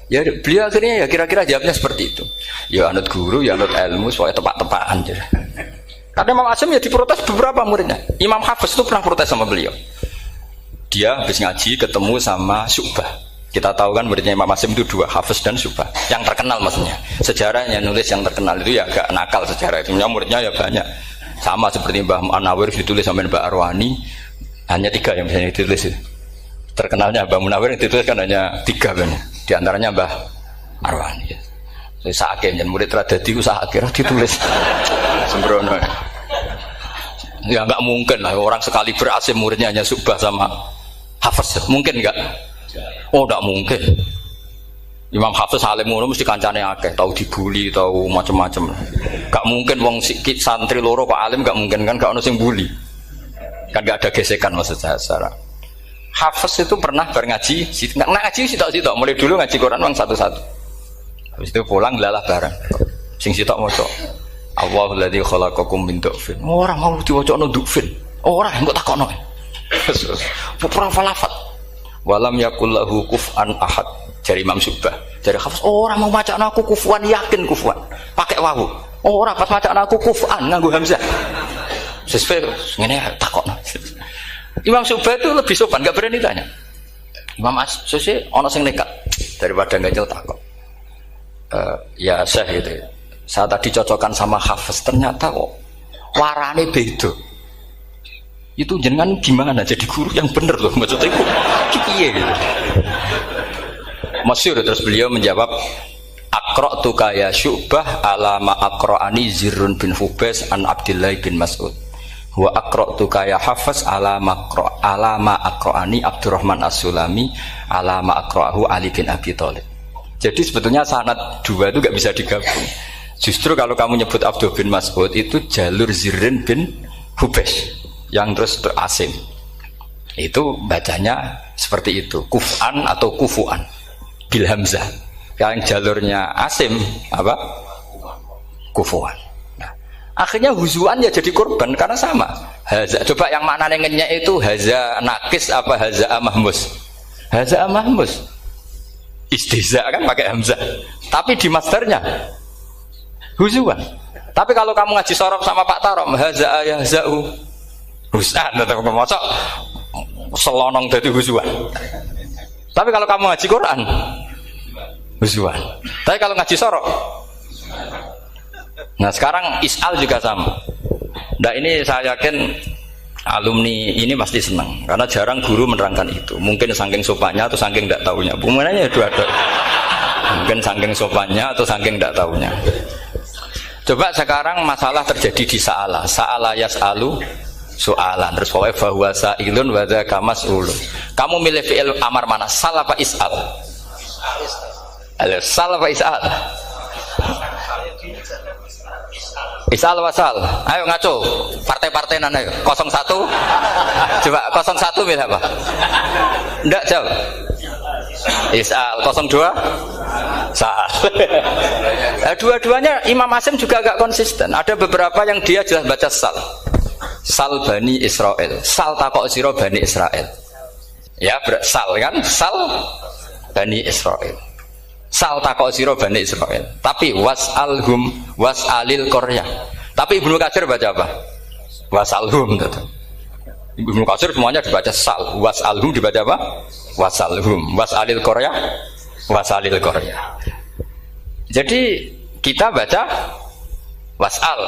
Ya beliau akhirnya ya kira-kira jawabnya seperti itu. Ya anut guru, ya anut ilmu, soalnya tepak-tepakan. Karena Imam Asim ya diprotes beberapa muridnya. Imam Hafiz itu pernah protes sama beliau. Dia habis ngaji ketemu sama Syu'bah. Kita tahu kan muridnya Imam Asim itu dua, Hafiz dan Syu'bah. Yang terkenal maksudnya. Sejarahnya nulis yang terkenal itu ya agak nakal sejarah itu. Muridnya ya banyak. Sama seperti Mbah Munawir ditulis sama Mbah Arwani. Hanya 3 yang bisa ditulis. Terkenalnya Mbah Munawir yang ditulis kan hanya 3 kan. Di antaranya Mbah Arwani. Saya sakit, dan murid radadi itu sakit ditulis. Sembrono. Ya nggak mungkin lah orang sekali berasim muridnya hanya Syu'bah sama Hafiz. Mungkin nggak? Oh nggak mungkin. Imam Hafiz alim ngono mesti kancane akeh, tahu dibully, tahu macam-macam. Gak mungkin wong sikit santri loro kok alim, gak mungkin kan, gak ono sing bully. Kan gak ada gesekan maksud saya secara. Hafiz itu pernah berngaji, nggak ngaji sitok-sitok, mulai dulu ngaji Quran wong satu-satu. Habis itu pulang lalah bareng. Sing sitok maca. Allahul ladzi khalaqakum min du'fin. Ora mau diwacana du'fin. Ora engko takokno. Pura falafat. Walam yakul lahu kuf'an ahad. Jari Imam Syu'bah. Jari Hafiz, ora mau macakno aku kufuan, yakin kufuan. Pakai wawu. Ora pas macakno aku kuf'an nganggo hamzah. Sesuai ngene takokno. Imam Syu'bah itu lebih sopan, enggak berani tanya. Imam As-Susi ana sing nekat daripada ganjel takok. Ya Syekh itu. Saya tadi cocokkan sama Hafiz, ternyata kok warane beda. Itu jenengan gimana jadi guru yang bener loh maksudnya itu piye gitu. Masyhur terus beliau menjawab Aqra'tu ya Syu'bah ala ma aqra'ani Zirrun bin Hubais an Abdillah bin Mas'ud. Wa aqra'tu ya Hafiz ala ma aqra'ani Abdurrahman As-Sulami ala ma aqra'ahu Ali bin Abi Thalib. Jadi sebetulnya sanad dua itu gak bisa digabung. Justru kalau kamu nyebut Abdul bin Mas'ud itu jalur Zirrin bin Hubais yang terus terasim. Itu bacanya seperti itu, kuf'an atau kufu'an bil hamzah. Yang jalurnya Asim apa? Kufu'an. Nah, akhirnya huzuan ya jadi korban karena sama. Haza, coba yang maknanya ngenyek itu haza nakis apa haza mahmus? Haza mahmus. Istihza kan pakai hamzah. Tapi di masdarnya huzuan. Tapi kalau kamu ngaji sorof sama Pak Tarom, haza ayahza'u husan atau mosok selonong dari huzuan. Tapi kalau kamu ngaji Quran, huzuan. Tapi kalau ngaji sorof, nah sekarang is'al juga sama. Nah ini saya yakin alumni ini pasti senang karena jarang guru menerangkan itu. Mungkin saking sopannya atau saking tidak tahunya. Bagaimana dua-dua. Mungkin saking sopannya atau saking tidak tahunya. Coba sekarang masalah terjadi di Sa'ala yas'alu soalan terus pokoknya bahwa sa'ilun wa dzaka mas'ulun. Kamu milih fi'il amar mana? Sal apa is'al? Sal apa is'al? Is'al wasal. Ayo ngaco. Partai-partai nana ayo. 01. Coba 01 milih apa? Enggak jawab. Is'al 02 sal. Dua-duanya Imam Asim juga agak konsisten. Ada beberapa yang dia jelas baca sal. Sal Bani Israel. Sal takok sira Bani Israel. Ya, sal kan? Sal Bani Israel. Sal takok sira Bani Israel. Tapi was'alhum was'alil qaryah. Tapi Ibnu Katsir baca apa? Was'alhum gitu. Ibnu Katsir semuanya dibaca sal. Was'alhum dibaca apa? Was'alhum. Was'alil qaryah. Was'alil qaryah. Jadi kita baca was'al.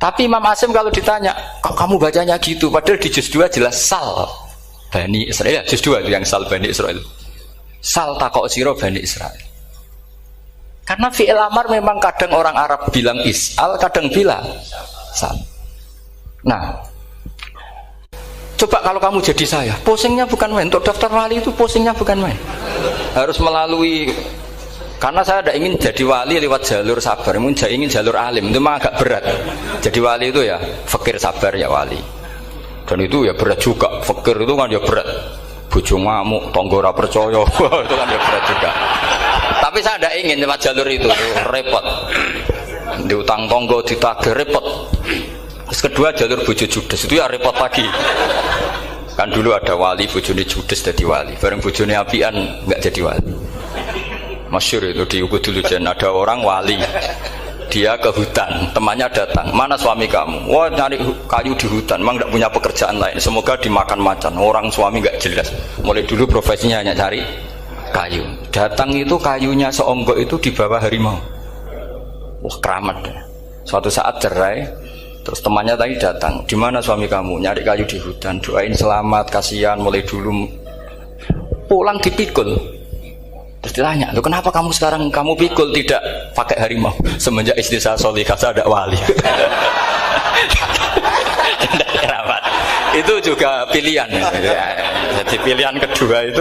Tapi Imam Asim kalau ditanya, kok kamu bacanya gitu? Padahal di juz 2 jelas sal Bani Israel. Juz 2 itu yang sal Bani Israel. Sal takok siro Bani Israel. Karena fi'il amar memang kadang orang Arab bilang is'al, kadang bilang sal. Nah, coba kalau kamu jadi saya, posingnya bukan main. Untuk daftar wali itu posingnya bukan main. Harus melalui. Karena saya tidak ingin jadi wali lewat jalur sabar, ingin jalur alim, itu memang agak berat. Jadi wali itu ya fakir sabar ya wali. Dan itu ya berat juga, fakir itu kan ya berat. Bojo ngamuk, tonggo ora percaya, itu kan ya berat juga. Tapi saya tidak ingin lewat jalur itu, repot. Diutang tonggo, ditagih, repot. Terus kedua jalur bojo judes, itu ya repot lagi. Kan dulu ada wali, bojone judes jadi wali. Bareng bojone apian, nggak jadi wali. Masyhur itu di Ukudul Jan ada orang wali dia ke hutan, temannya datang, mana suami kamu? Wah nyari kayu di hutan, memang tidak punya pekerjaan lain, semoga dimakan macan. Orang suami nggak jelas, mulai dulu profesinya hanya cari kayu. Datang itu kayunya seonggok itu di bawah harimau. Wah keramat. Suatu saat cerai, terus temannya tadi datang, di mana suami kamu? Nyari kayu di hutan, doain selamat, kasihan, mulai dulu. Pulang dipikul. Terus ditanya, loh kenapa kamu sekarang kamu pikul tidak pakai harimau? Semenjak istri saya solihah, saya ada wali. Keramat. Itu juga pilihan. Jadi pilihan kedua itu,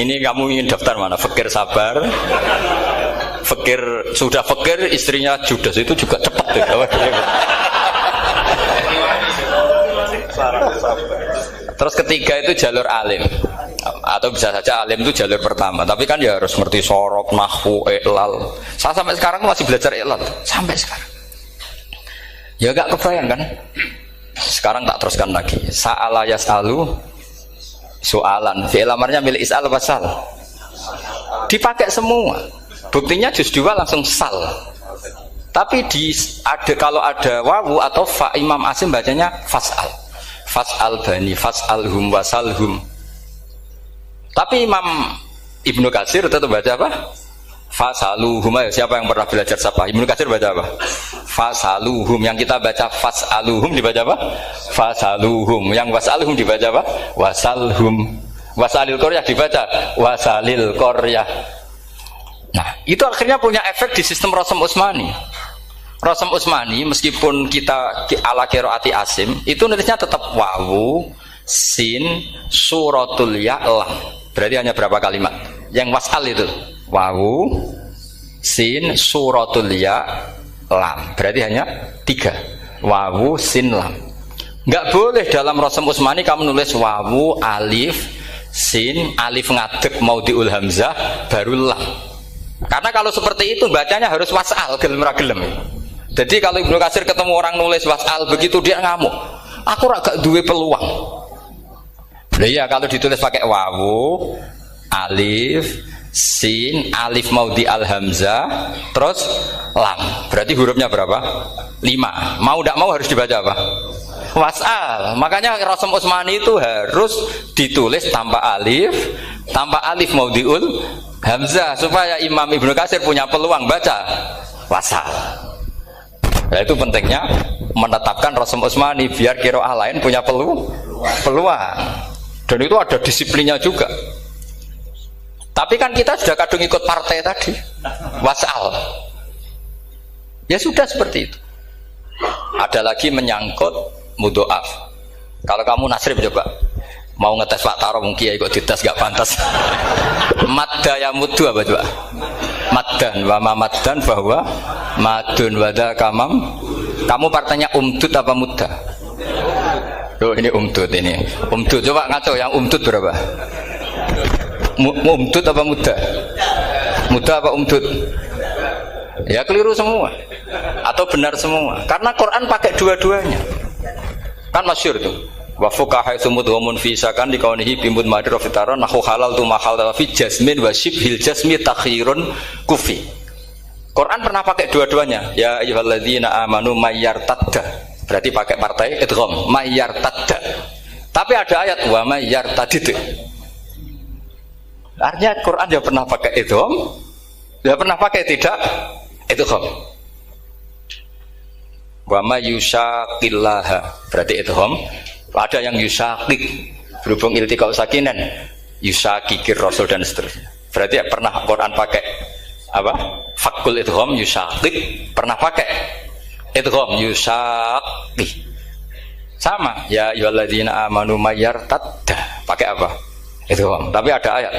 ini kamu ingin daftar mana? Fakir sabar, fakir sudah fakir, istrinya judes, itu juga cepat. Terus ketiga itu jalur alim. Atau bisa saja alim itu jalur pertama, tapi kan ya harus ngerti sorok, nahwu, i'lal. Saya sampai sekarang masih belajar i'lal sampai sekarang. Ya gak kebayang kan? Sekarang tak teruskan lagi. Sa'ala yas'alu soalan. Fi'il amarnya milik is'al wasal. Dipakai semua. Buktinya juz 2 langsung sal. Tapi kalau ada wawu atau fa, Imam Asim bacanya fas'al. Fas'al bani, fas'alhum wasalhum. Tapi Imam Ibnu Katsir tetap baca apa? Fasaluhum. Siapa yang pernah belajar siapa? Ibnu Katsir baca apa? Fasaluhum. Yang kita baca fasaluhum dibaca apa? Fasaluhum. Yang wasaluhum dibaca apa? Wasalhum. Wasalil Qaryah dibaca wasalil Qaryah. Nah, itu akhirnya punya efek di sistem Rasam Utsmani. Rasam Utsmani meskipun kita ala qiraati Asim, itu nulisnya tetap wawu, sin, suratul ya, lam. Berarti hanya berapa kalimat? Yang wasal itu wawu, sin, suratul ya, lam. Berarti hanya 3. Wawu, sin, lam. Enggak boleh dalam Rasam Utsmani kamu nulis wawu, alif, sin, alif ngadeg maudhi'ul hamzah baru lam. Karena kalau seperti itu bacanya harus wasal, gelem ra gelem. Jadi kalau Ibnu Katsir ketemu orang nulis wasal begitu dia ngamuk. Aku agak duwe peluang. Nah, iya kalau ditulis pakai wawu, alif, sin, alif maudhi al hamzah, terus lam. Berarti hurufnya berapa? 5. Mau tidak mau harus dibaca apa? Wasal. Makanya Rasam Utsmani itu harus ditulis tanpa alif maudhiul hamzah supaya Imam Ibnu Katsir punya peluang baca wasal. Nah itu pentingnya menetapkan Rasam Utsmani biar qiraah lain punya peluang. Dan itu ada disiplinnya juga. Tapi kan kita sudah kadung ikut partai tadi, wasal. Ya sudah seperti itu. Ada lagi menyangkut mudhoaf. Kalau kamu nasrib coba, mau ngetes Pak Taro mungkin ya ikut dites gak pantas. Madda ya mudhu apa coba? Maddan wa mamaddan bahwa madun wada kamam. Kamu partainya umdud apa mudda? Loh ini umdud ini. Umdud coba ngaco yang umdud berapa? Umdud apa mudda? Mudda apa umdud? Ya keliru semua. Atau benar semua. Karena Quran pakai dua-duanya. Kan masyhur tuh. Wa fuqaha sumudhumun fi sakan dikaunihi bimud madra fitaran nahu halal tu mahal fi jasmin wa shibhil jasmi takhirun kufi. Quran pernah pakai dua-duanya. Ya ayyuhalladzina amanu mayyartadda. Berarti pakai partai idgham mayyartadda. Tapi ada ayat wa mayyartadid. Artinya Quran dia pernah pakai idgham, dia pernah pakai tidak idgham. Wa mayyushaqillaha berarti idgham. Ada yang yusakik berhubung iltiqau sakinan, yusakikir rasul dan seterusnya. Berarti pernah Quran pakai apa? Fakul idgham yusakik, pernah pakai idgham yusakik. Sama, ya ayyuhalladzina amanu mayyartadda. Pakai apa? Idgham. Tapi ada ayat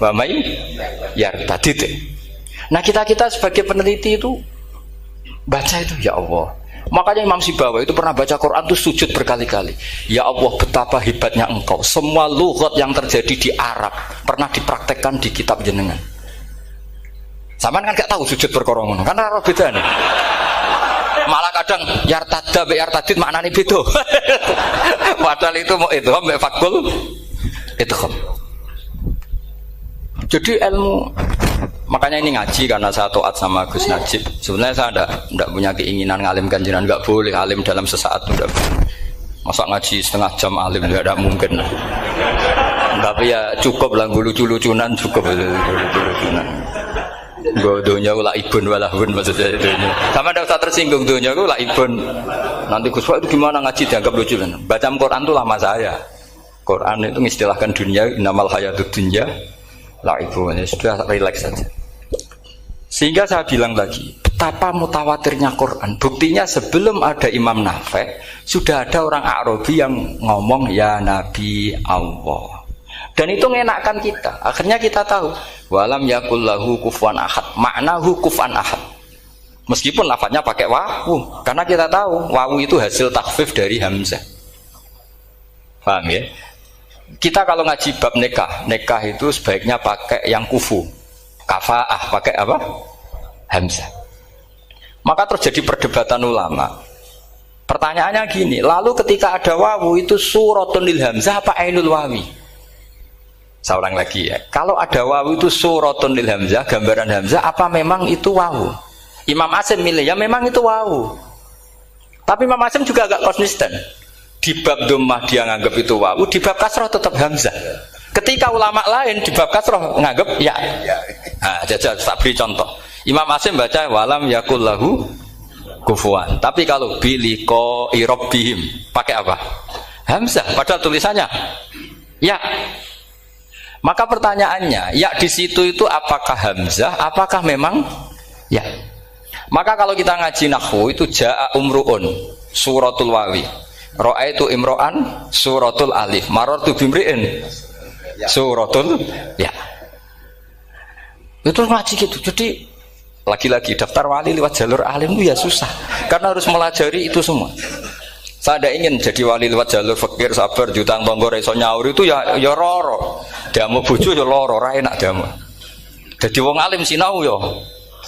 wa mayyartadid. Nah, kita sebagai peneliti itu baca itu ya Allah. Makanya Imam Sibawa itu pernah baca Quran itu sujud berkali-kali. Ya Allah betapa hebatnya engkau. Semua lughat yang terjadi di Arab pernah dipraktekkan di kitab jenengan. Sampean kan gak tahu sujud perkara ngono. Kan ora beda nih. Malah kadang yartada be yartadid maknane beda. Padahal itu mau idgham be fakul idgham. Jadi ilmu Makanya ini ngaji karena saya taat sama Gus Najib. Sebenarnya saya enggak punya keinginan ngalimkan jenengan, enggak boleh alim dalam sesaat itu enggak boleh. Masa ngaji setengah jam alim enggak ada mungkin. Tapi ya cukup lah lucu-lucunan cukup lucu-lucunan. Donya ku laibun walahun maksudnya donya. Sama ada usah tersinggung donya ku laibun. Nanti Gus Pak itu gimana ngaji dianggap lucu kan? Baca Quran itu lama saya. Quran itu mengistilahkan dunia innamal hayatud dunya laibun. Ya sudah relax saja. Sehingga saya bilang lagi, betapa mutawatirnya Quran. Buktinya sebelum ada Imam Nafi' sudah ada orang Arabi yang ngomong ya Nabi Allah. Dan itu ngenakkan kita. Akhirnya kita tahu walam yakullahu kufuwan ahad. Maknahu kufuwan ahad. Meskipun lafadznya pakai wawu, karena kita tahu wawu itu hasil takhfif dari hamzah. Paham ya? Kita kalau ngaji bab nikah itu sebaiknya pakai yang kufu. Kafaah pakai apa? Hamzah. Maka terjadi perdebatan ulama. Pertanyaannya gini, lalu ketika ada wawu itu suratun lil hamzah apa ainul wawi? Saya ulang lagi ya. Kalau ada wawu itu suratun lil hamzah, gambaran hamzah, apa memang itu wawu? Imam Asim milih, ya memang itu wawu. Tapi Imam Asim juga agak konsisten. Di bab dhammah dia nganggap itu wawu, di bab kasroh tetap hamzah. Ketika ulama lain di bab kasroh nganggap ya. Nah, jajal tak beri contoh. Imam Asim baca walam yakullahu kufuwan. Tapi kalau biliko irobbihim pakai apa? Hamzah. Padahal tulisannya ya. Maka pertanyaannya, ya di situ itu apakah hamzah, apakah memang ya? Maka kalau kita ngaji nahwu itu jaa umruun suratul wawi, ra'aitu imro'an suratul alif, marartu bimri'in suratul ya. Itu ngaji gitu. Jadi lagi-lagi daftar wali lewat jalur alim itu ya susah, karena harus melajari itu semua. Saya tidak ingin jadi wali lewat jalur fakir, sabar, jutang tonggo, reso nyaur itu ya roro. Damu bojo ya loro, ora enak damu. Jadi wong alim sinau ya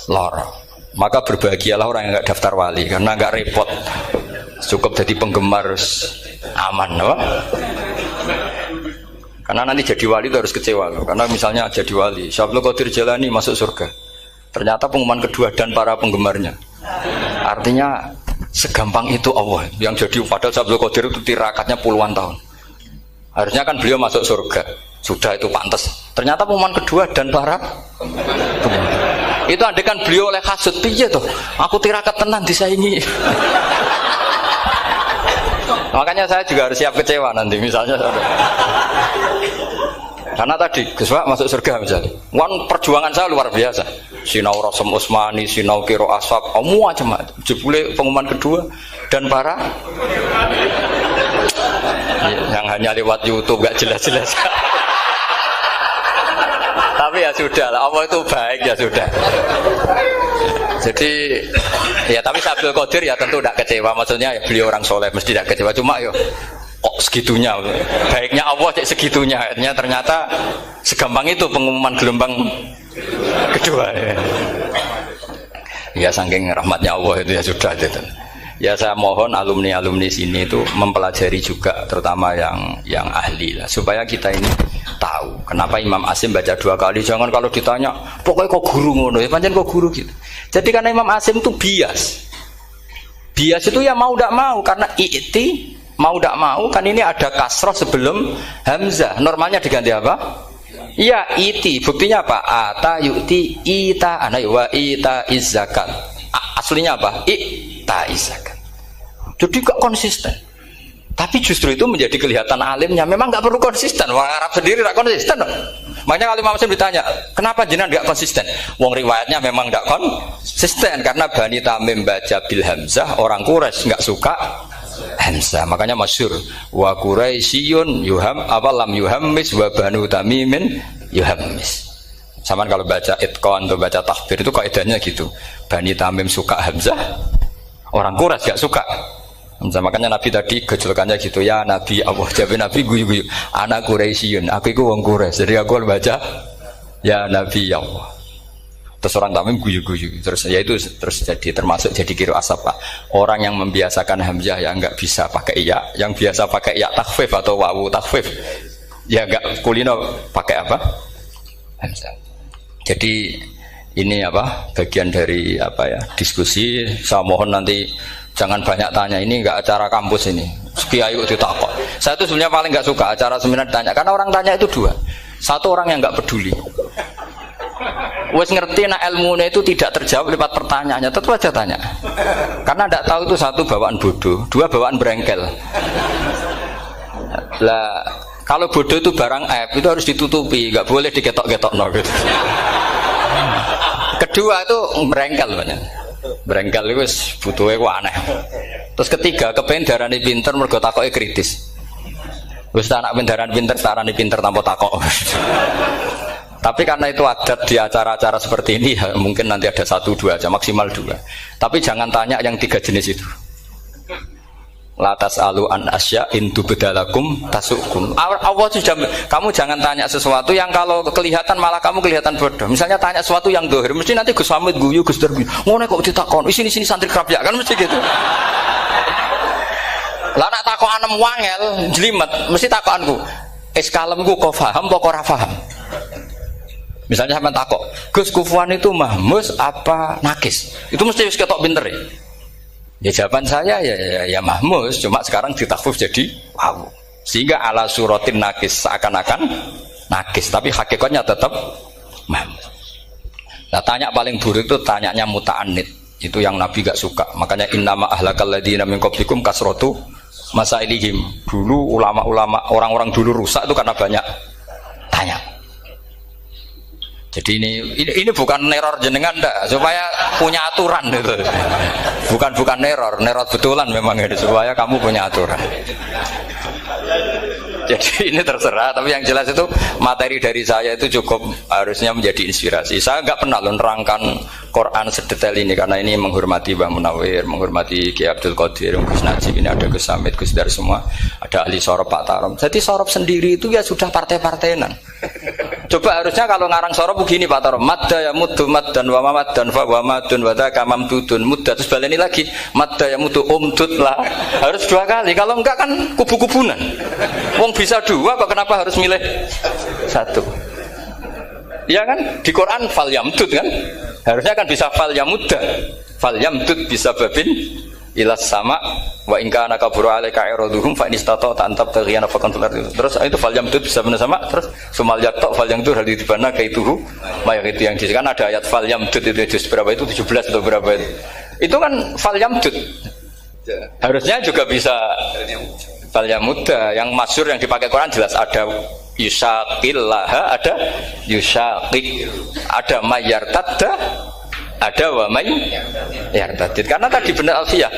loro. Maka berbahagialah orang yang enggak daftar wali karena enggak repot. Cukup jadi penggemar aman, apa? Karena nanti jadi wali itu harus kecewa loh. Karena misalnya jadi wali, Syabul Qadir Jalani masuk surga. Ternyata pengumuman kedua dan para penggemarnya. Artinya segampang itu Allah yang jadi, padahal Syabul Qadir itu tirakatnya puluhan tahun. Harusnya kan beliau masuk surga, sudah itu pantas. Ternyata pengumuman kedua dan para itu andai kan beliau oleh hasud piye tuh, aku tirakat tenan disaingi. Makanya saya juga harus siap kecewa nanti misalnya. Karena tadi Gus Pak masuk surga misalnya, perjuangan saya luar biasa. Sinau Rasul Utsmani, sinau Kiro Asab, semua macam jebule pengumuman kedua dan para yang hanya lewat YouTube gak jelas-jelas. Tapi ya sudah lah, Allah itu baik ya sudah. Jadi ya tapi Syabul Qadir ya tentu tidak kecewa, maksudnya ya beliau orang soleh mesti tidak kecewa, cuma yo kok segitunya baiknya Allah cek segitunya, ternyata segampang itu pengumuman gelombang kedua ya saking rahmatnya Allah itu ya sudah gitu. Ya saya mohon alumni-alumni sini itu mempelajari juga, terutama yang ahli lah, supaya kita ini tahu kenapa Imam Asim baca 2 kali. Jangan kalau ditanya pokoknya kok guru ngono ya pancen kok guru gitu. Jadi karena Imam Asim itu bias itu ya mau tidak mau, karena i'ti mau tidak mau kan ini ada kasroh sebelum hamzah, normalnya diganti apa? Iya iti. Buktinya apa? Ata yu'ti ita ana wa ita izzakat. Aslinya apa? Ita izzakat. Jadi gak konsisten. Tapi justru itu menjadi kelihatan alimnya. Memang gak perlu konsisten. Orang Arab sendiri gak konsisten. Makanya kalau Imam Muslim ditanya, kenapa jenengan gak konsisten? Wong riwayatnya memang gak konsisten karena Bani Tamim baca bil hamzah, orang Quraisy gak suka hamzah. Makanya masyhur wa Quraisyun yuham awalam yuhammis wa Banu Tamimin yuhammis. Sama kalau baca itqan atau baca takbir itu kaidahnya gitu. Bani Tamim suka hamzah, orang Quraisy gak suka hamzah. Makanya Nabi tadi gejolkannya gitu, ya Nabi Allah, jawab Nabi guyu-guyu, anak Quraisyun, aku itu wong Quraisy, jadi aku baca ya Nabi Allah. Terus orang Tamim guyu-guyu, terus ya itu terus jadi termasuk jadi kiro asap lah. Orang yang membiasakan hamzah ya nggak bisa pakai ya, yang biasa pakai ya takhfif atau wawu takhfif ya nggak kulino pakai apa hamzah. Jadi ini apa bagian dari apa ya diskusi. Saya mohon nanti jangan banyak tanya, ini enggak acara kampus ini. Kiai kok ditakok. Saya itu sebenarnya paling enggak suka acara seminar ditanya, karena orang tanya itu dua. Satu orang yang enggak peduli. Wes ngerti nak ilmunya itu tidak terjawab lewat pertanyaannya, tetap aja tanya. Karena tidak tahu itu satu bawaan bodoh, dua bawaan berengkel. Lah kalau bodoh itu barang aib itu harus ditutupi, nggak boleh diketok-ketok no gitu. Kedua itu berengkel banyak. Berengkel itu butuhnya aneh. Terus ketiga kepengen darani pinter mergo takoke kritis. Wis anak pindaran pinter, tarani pinter tanpa takok. Tapi karena itu adat di acara-acara seperti ini ya, mungkin nanti ada 1-2 aja, maksimal 2. Tapi jangan tanya yang 3 jenis itu. Latas alu an asya intu bedalakum tasukum. Allah sudah, kamu jangan tanya sesuatu yang kalau kelihatan malah kamu kelihatan bodoh. Misalnya tanya sesuatu yang dohir, mesti nanti Gus Hamid guyu Gus Darbi. Ngono kok ditakon, sini santri kerap ya kan mesti gitu. Lah nak takon anem wangel, jelimet, mesti takonku. Kalemku kok paham apa ora paham? Misalnya sampai takok, Gus Kufuwan itu mahmus apa nakis? Itu mesti wis ketok pinter ya. Ya jawaban saya ya mahmus, cuma sekarang ditakhfif jadi wow. Sehingga ala suratin nakis seakan-akan nakis, tapi hakikatnya tetap mahmus. Nah tanya paling buruk itu tanyanya muta'annid. Itu yang Nabi gak suka. Makanya innama ahlakal ladzina min qablikum kasratu masailihim. Dulu ulama-ulama orang-orang dulu rusak itu karena banyak tanya. Jadi ini bukan neror jenengan ndak, supaya punya aturan itu. Bukan neror betulan memang itu supaya kamu punya aturan. Jadi ini terserah, tapi yang jelas itu materi dari saya itu cukup harusnya menjadi inspirasi. Saya nggak pernah nerangkan Quran sedetail ini karena ini menghormati Mbah Munawir, menghormati Ki Abdul Qadir, Gus Najib, ini ada Gus Samit, Gus Dar semua, ada ahli sorop Pak Tarom. Jadi sorop sendiri itu ya sudah partai-partainan. Coba harusnya kalau ngarang sorop begini Pak Tarom, madda ya muddu maddan wa mamaddan fa wa madun wa dzaka mamdudun mudda, terus baleni lagi madda ya muddu umdud lah. Harus 2 kali, kalau enggak kan kubu-kubunan. Wong bisa 2 kok kenapa harus milih 1? Ya kan di Quran fal yamdud kan, harusnya kan bisa fal yamudda, fal yamdud bisa babin ilas sama wa in kana kaburu alaika iraduhum fa inistata ta'antab taghiyana faqan terus itu fal yamdud bisa benar sama, terus sumal yakta fal yamdud hal dibana kaituhu mayang itu yang kan ada ayat fal yamdud itu juz berapa itu 17 atau berapa itu kan fal yamdud harusnya juga bisa fal yamudda. Yang masyhur yang dipakai Quran jelas ada yusaqillaha, ada yusaqik, ada mayyartadda, ada wa mayyartadid. Karena tadi benar Alfiyah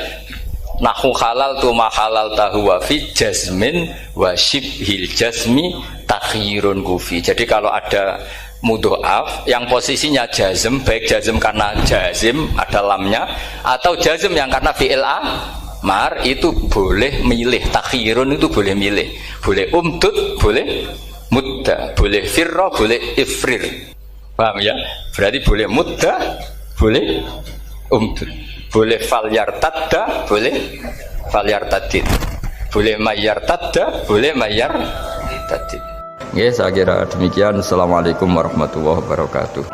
nahu halal tu ma halal tahu wa fi jazmin wa shibhil jazmi takhirun kufi. Jadi kalau ada mudhoaf yang posisinya jazm, baik jazm karena jazim ada lamnya atau jazm yang karena fi'il amar, itu boleh milih. Takhirun itu boleh milih, boleh umdud, boleh mudda, boleh firra, boleh ifrir. Paham ya? Berarti boleh mudda, boleh umdud, boleh falyartadda, boleh falyartadid, boleh mayyartadda, boleh mayyartadid. Oke, saya kira demikian. Assalamualaikum warahmatullahi wabarakatuh.